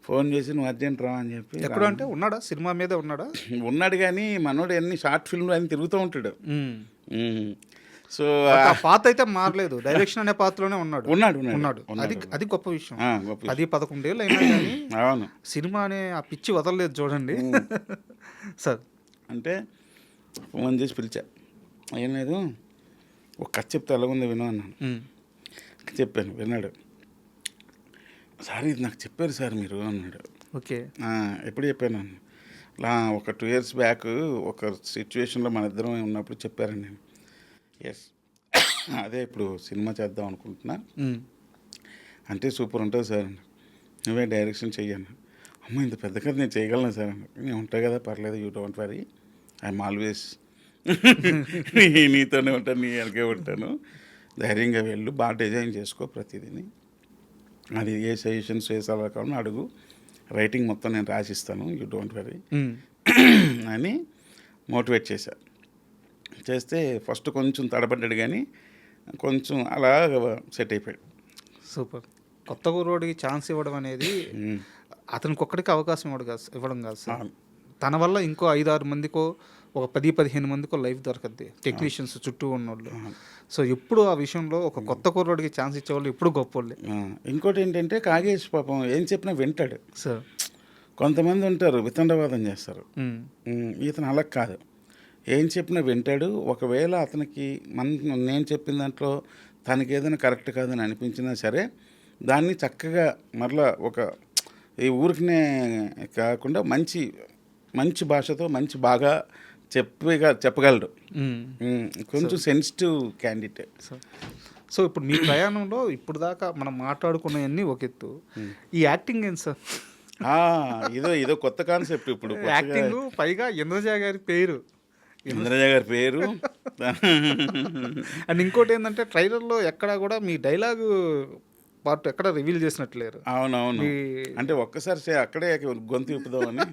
ఫోన్ చేసి నువ్వు అర్జెంట్ రా అని చెప్పి.
ఎక్కడో అంటే ఉన్నాడా? సినిమా మీద ఉన్నాడా?
ఉన్నాడు, కానీ మనోడు అన్ని షార్ట్ ఫిల్మ్లు అని తిరుగుతూ ఉంటాడు. సో
పాత అయితే మారలేదు, డైరెక్షన్ అనే పాత్రలోనే ఉన్నాడు. అది గొప్ప విషయం. 10-11 ఏళ్ళు అయినా కానీ
అవును,
సినిమా అనే ఆ పిచ్చి వదలలేదు చూడండి. సార్
అంటే ఫోన్ చేసి పిలిచా, ఏం లేదు ఒక కథ చెప్తే ఎలాగుంది విను అన్నాను. చెప్పాను, విన్నాడు. సార్ ఇది నాకు చెప్పారు సార్ మీరు అన్నాడు.
ఓకే.
ఎప్పుడు చెప్పాను? ఒక 2 years బ్యాక్ ఒక సిచ్యువేషన్లో మన ఇద్దరం ఉన్నప్పుడు చెప్పారండి నేను. ఎస్, అదే ఇప్పుడు సినిమా చేద్దాం అనుకుంటున్నా, అంటే సూపర్ ఉంటుంది సార్, నువ్వే డైరెక్షన్ చెయ్యాను. అమ్మ ఇంత పెద్ద కథ నేను చేయగలను సార్. నేను ఉంటాయి కదా, పర్లేదు, you don't worry, I'm always నీతోనే ఉంటాను, నీ వెనకే ఉంటాను, ధైర్యంగా వెళ్ళు, బాగా డిజైన్ చేసుకో ప్రతిదీని, అది ఏ సజెషన్స్ ఏ సలహా కావాలని అడుగు, రైటింగ్ మొత్తం నేను రాసిస్తాను, యూ డోంట్ వరీ అని మోటివేట్ చేశా. చేస్తే ఫస్ట్ కొంచెం తడబడ్డాడు, కానీ కొంచెం అలా సెట్ అయిపోయాడు.
సూపర్. కొత్త కుర్రోడికి ఛాన్స్ ఇవ్వడం అనేది అతనికి ఒక్కడికి అవకాశం ఇవ్వడం కాదు సార్, తన వల్ల ఇంకో 5-6 మందికో, ఒక 10-15 మందికో లైఫ్ దొరకద్ది, టెక్నీషియన్స్ చుట్టూ ఉన్నోళ్ళు. సో ఎప్పుడు ఆ విషయంలో ఒక కొత్త కుర్రోడికి ఛాన్స్ ఇచ్చేవాళ్ళు ఎప్పుడు గొప్పోళ్ళే.
ఇంకోటి ఏంటంటే కాగేష్ పాపం ఏం చెప్పినా వింటాడు
సార్.
కొంతమంది ఉంటారు వితండవాదం చేస్తారు, ఇతను అలా కాదు, ఏం చెప్పినా వింటాడు. ఒకవేళ అతనికి నేను చెప్పిన దాంట్లో తనకి ఏదైనా కరెక్ట్ కాదని అనిపించినా సరే దాన్ని చక్కగా మరలా ఒక ఈ ఊరికినే కాకుండా మంచి భాషతో మంచి బాగా చెప్పగలడు. కొంచెం సెన్సిటివ్ క్యాండిడేట్.
సో ఇప్పుడు మీ ప్రయాణంలో ఇప్పుడు దాకా మనం మాట్లాడుకున్నవన్నీ ఒక ఎత్తు, ఈ యాక్టింగ్ ఏంటి సార్?
ఇదో కొత్త కాన్సెప్ట్ ఇప్పుడు.
యాక్టింగ్ పైగా ఇంద్రజ గారి పేరు అండ్ ఇంకోటి ఏంటంటే ట్రైలర్లో ఎక్కడా కూడా మీ డైలాగు పార్ట్ ఎక్కడ రివీల్ చేసినట్లేరు.
అవునవును, అంటే ఒక్కసారి అక్కడే గొంతు ఇప్పుదామని.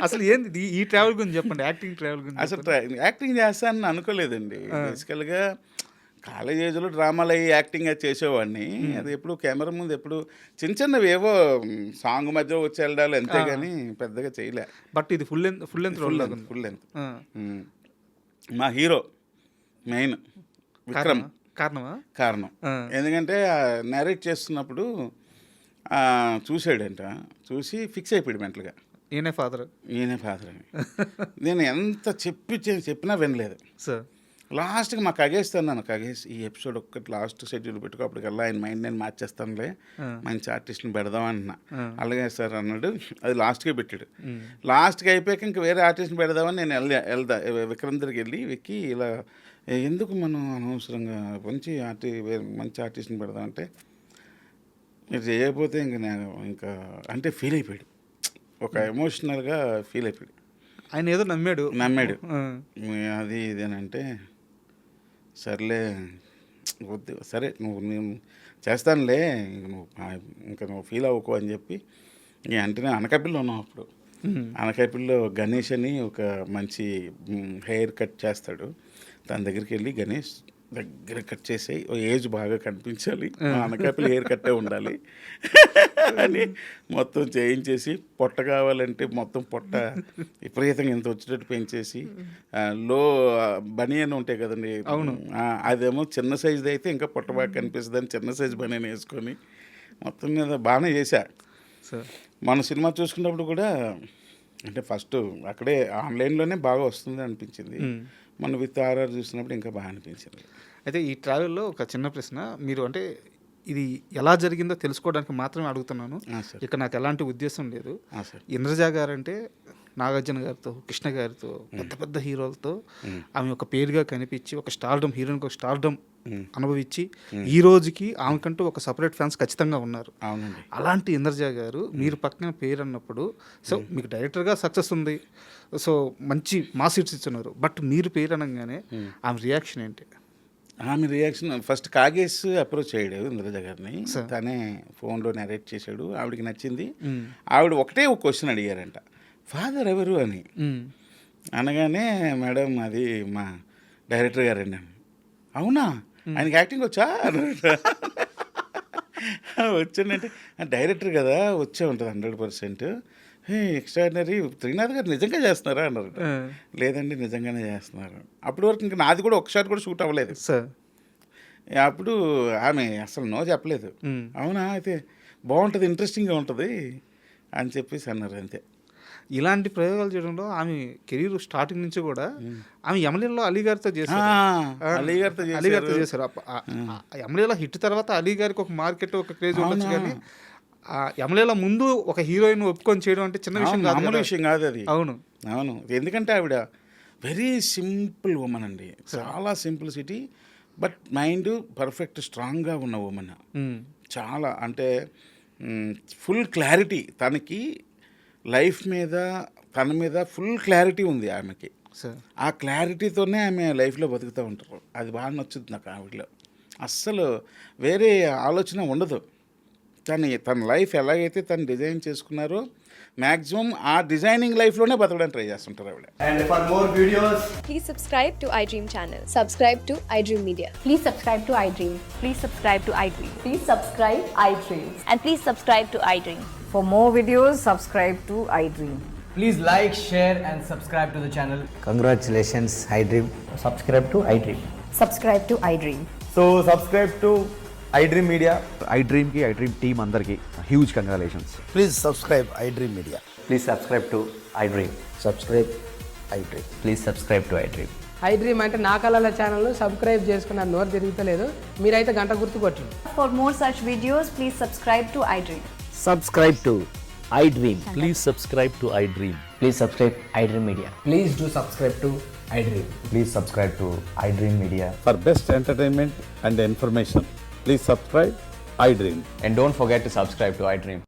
అసలు ఏంది ఈ ట్రావెల్ గురించి చెప్పండి, యాక్టింగ్ ట్రావెల్ గురించి.
అసలు యాక్టింగ్ చేస్తానని అనుకోలేదండి. బేసికల్గా కాలేజ్ ఏజ్లో డ్రామాలు అయ్యి యాక్టింగ్ అది చేసేవాడిని. అది ఎప్పుడు కెమెరా ముందు ఎప్పుడు చిన్నవి ఏవో సాంగ్ మధ్య వచ్చి వెళ్ళాలి అంతేగాని పెద్దగా చేయలే.
బట్ ఇది ఫుల్ లెంత్
ఫుల్ లెంత్. మా హీరో మెయిన్ విక్రమ్ కారణం. ఎందుకంటే నేరేట్ చేస్తున్నప్పుడు చూసాడంట, చూసి ఫిక్స్ అయిపోయాడు మెంటల్గా, ఈయనే ఫాదర్ అని. నేను ఎంత చెప్పినా వినలేదు సార్. లాస్ట్కి మా ఖగేష్ అన్నాను, ఖగేష్ ఈ ఎపిసోడ్ ఒక్కటి లాస్ట్ షెడ్యూల్ పెట్టుకో, అప్పటికల్లా ఆయన మైండ్ నేను మార్చేస్తానులే, మంచి ఆర్టిస్ట్ని పెడదాం అన్నా. అలాగే సార్ అన్నాడు. అది లాస్ట్కే పెట్టాడు. లాస్ట్కి అయిపోయాక ఇంక వేరే ఆర్టిస్ట్ని పెడదామని నేను వెళ్దా విక్రమ్ దగ్గరికి వెళ్ళి విక్కి ఇలా ఎందుకు మనం అనవసరంగా మంచి ఆర్టిస్ట్ని పెడదామంటే మీరు చేయకపోతే ఇంక నేను ఇంకా అంటే ఫీల్ అయిపోయాడు, ఒక ఎమోషనల్గా ఫీల్ అయిపోయాడు.
ఆయన ఏదో నమ్మాడు. ఆ.
అది ఇదేనంటే సర్లే వద్దు, సరే నేను చేస్తానులే, ఇంకా నువ్వు ఫీల్ అవ్వకు అని చెప్పి అంటే నేను అనకాపల్లిలో ఉన్నాం అప్పుడు. అనకాపల్లిలో గణేష్ అని ఒక మంచి హెయిర్ కట్ చేస్తాడు, తన దగ్గరికి వెళ్ళి గణేష్ దగ్గర కట్ చేసి ఏజ్ బాగా కనిపించాలి, అనకాపల్లి హెయిర్ కట్టే ఉండాలి అని మొత్తం చేయించేసి, పొట్ట కావాలంటే మొత్తం పొట్ట విపరీతంగా ఇంత వచ్చేటట్టు పెంచేసి, లో బనియన్ ఉంటాయి కదండి,
అవును,
అదేమో చిన్న సైజుది అయితే ఇంకా పొట్ట బాగా కనిపిస్తుంది అని చిన్న సైజు బనియన్ వేసుకొని మొత్తం మీద బాగానే చేశా. మన సినిమా చూసుకున్నప్పుడు కూడా అంటే ఫస్ట్ అక్కడే ఆన్లైన్లోనే బాగా వస్తుంది అనిపించింది, మన విత్ ఆర్ఆర్ చూసినప్పుడు ఇంకా బాగా అనిపించింది.
అయితే ఈ ట్రావెల్లో ఒక చిన్న ప్రశ్న, మీరు అంటే ఇది ఎలా జరిగిందో తెలుసుకోవడానికి మాత్రమే అడుగుతున్నాను, ఇక్కడ నాకు ఎలాంటి ఉద్దేశం లేదు. ఇంద్రజ గారు అంటే నాగార్జున గారితో, కృష్ణ గారితో, పెద్ద పెద్ద హీరోలతో ఆమె ఒక పేరుగా కనిపించి ఒక స్టార్డమ్, హీరోయిన్కి ఒక స్టార్డమ్ అనుభవించి ఈ రోజుకి ఆమెకంటూ ఒక సపరేట్ ఫ్యాన్స్ ఖచ్చితంగా ఉన్నారు.
అవునండి.
అలాంటి ఇంద్రజ గారు మీరు పక్కన పేరు అన్నప్పుడు, సో మీకు డైరెక్టర్గా సక్సెస్ ఉంది, సో మంచి మాస్ హిట్స్ ఇస్తున్నారు, బట్ మీరు పేరు అనగానే ఆమె రియాక్షన్ ఏంటి?
ఆమె రియాక్షన్ ఫస్ట్ కాగేష్ అప్రోచ్ అయ్యాడు ఇంద్రజ గారిని, తనే ఫోన్లో నరేట్ చేశాడు, ఆవిడకి నచ్చింది. ఆవిడ ఒకటే ఒక క్వశ్చన్ అడిగారంట, ఫాదర్ ఎవరు అని. అనగానే మేడం అది మా డైరెక్టర్ గారండి. అవునా, ఆయనకి యాక్టింగ్ వచ్చా వచ్చానంటే డైరెక్టర్ కదా వచ్చే ఉంటుంది 100%. ఎక్స్ట్రాడినరీ, త్రినాథ్ గారు నిజంగా చేస్తున్నారా అన్నారు. లేదండి నిజంగానే చేస్తున్నారు. అప్పటి వరకు ఇంకా నాది కూడా ఒక షాట్ కూడా షూట్ అవ్వలేదు
సార్.
అప్పుడు ఆమె అసలు నో చెప్పలేదు. అవునా, అయితే బాగుంటుంది, ఇంట్రెస్టింగ్గా ఉంటుంది అని చెప్పేసి అన్నారు, అంతే.
ఇలాంటి ప్రయోగాలు చేయడంలో ఆమె కెరీర్ స్టార్టింగ్ నుంచి కూడా ఆమె యమలీలలో అలీ గారితో చేశారు. అలీ గారితో చేశారు. యమలీల హిట్ తర్వాత అలీ గారికి ఒక మార్కెట్, ఒక క్రేజ్ ఉండొచ్చు, కానీ యమలీల ముందు ఒక హీరోయిన్ ఒప్పుకొని చేయడం అంటే చిన్న విషయం కాదు,
మామూలు విషయం కాదు అది.
అవును
అవును, ఎందుకంటే ఆవిడ వెరీ సింపుల్ ఉమెన్ అండి, చాలా సింప్లిసిటీ, బట్ మైండ్ పర్ఫెక్ట్ స్ట్రాంగ్గా ఉన్న ఉమెన్. చాలా అంటే ఫుల్ క్లారిటీ, తనకి లైఫ్ మీద తన మీద ఫుల్ క్లారిటీ ఉంది ఆమెకి. ఆ క్లారిటీతోనే ఆమె లైఫ్లో బతుకుతూ ఉంటారు. అది బాగా నచ్చుతుంది నాకు ఆవిడలో. అస్సలు వేరే ఆలోచన ఉండదు. తన లైఫ్ ఎలాగైతే తను డిజైన్ చేసుకున్నారో మ్యాక్సిమం ఆ డిజైనింగ్ లైఫ్లోనే బతకడానికి ట్రై చేస్తుంటారు ఆవిడ.
And for more videos,
please subscribe to iDream channel.
Subscribe to iDream Media.
Please subscribe to iDream.
Please subscribe to iDream.
Please subscribe iDream.
And please subscribe to iDream.
For more videos, subscribe to iDream.
please like, share and subscribe to the channel.
Congratulations, iDream.
Subscribe to iDream.
Subscribe to iDream.
So subscribe to iDream Media.
iDream ki iDream team andarki huge congratulations.
Please subscribe iDream Media.
Please subscribe to iDream.
Subscribe iDream.
Please subscribe to iDream.
iDream అంటే నా కళల ఛానల్ను subscribe చేసుకున్న నోరు తిరుగుతలేదు, మీరైతే గంట గుర్తు కొట్టండి.
For more such videos, please subscribe to iDream.
Subscribe to iDream.
Please subscribe to iDream.
Please subscribe iDream Media. Please do subscribe to iDream.
Please subscribe to iDream Media.
For best entertainment and information, please subscribe iDream.
And don't forget to subscribe to iDream.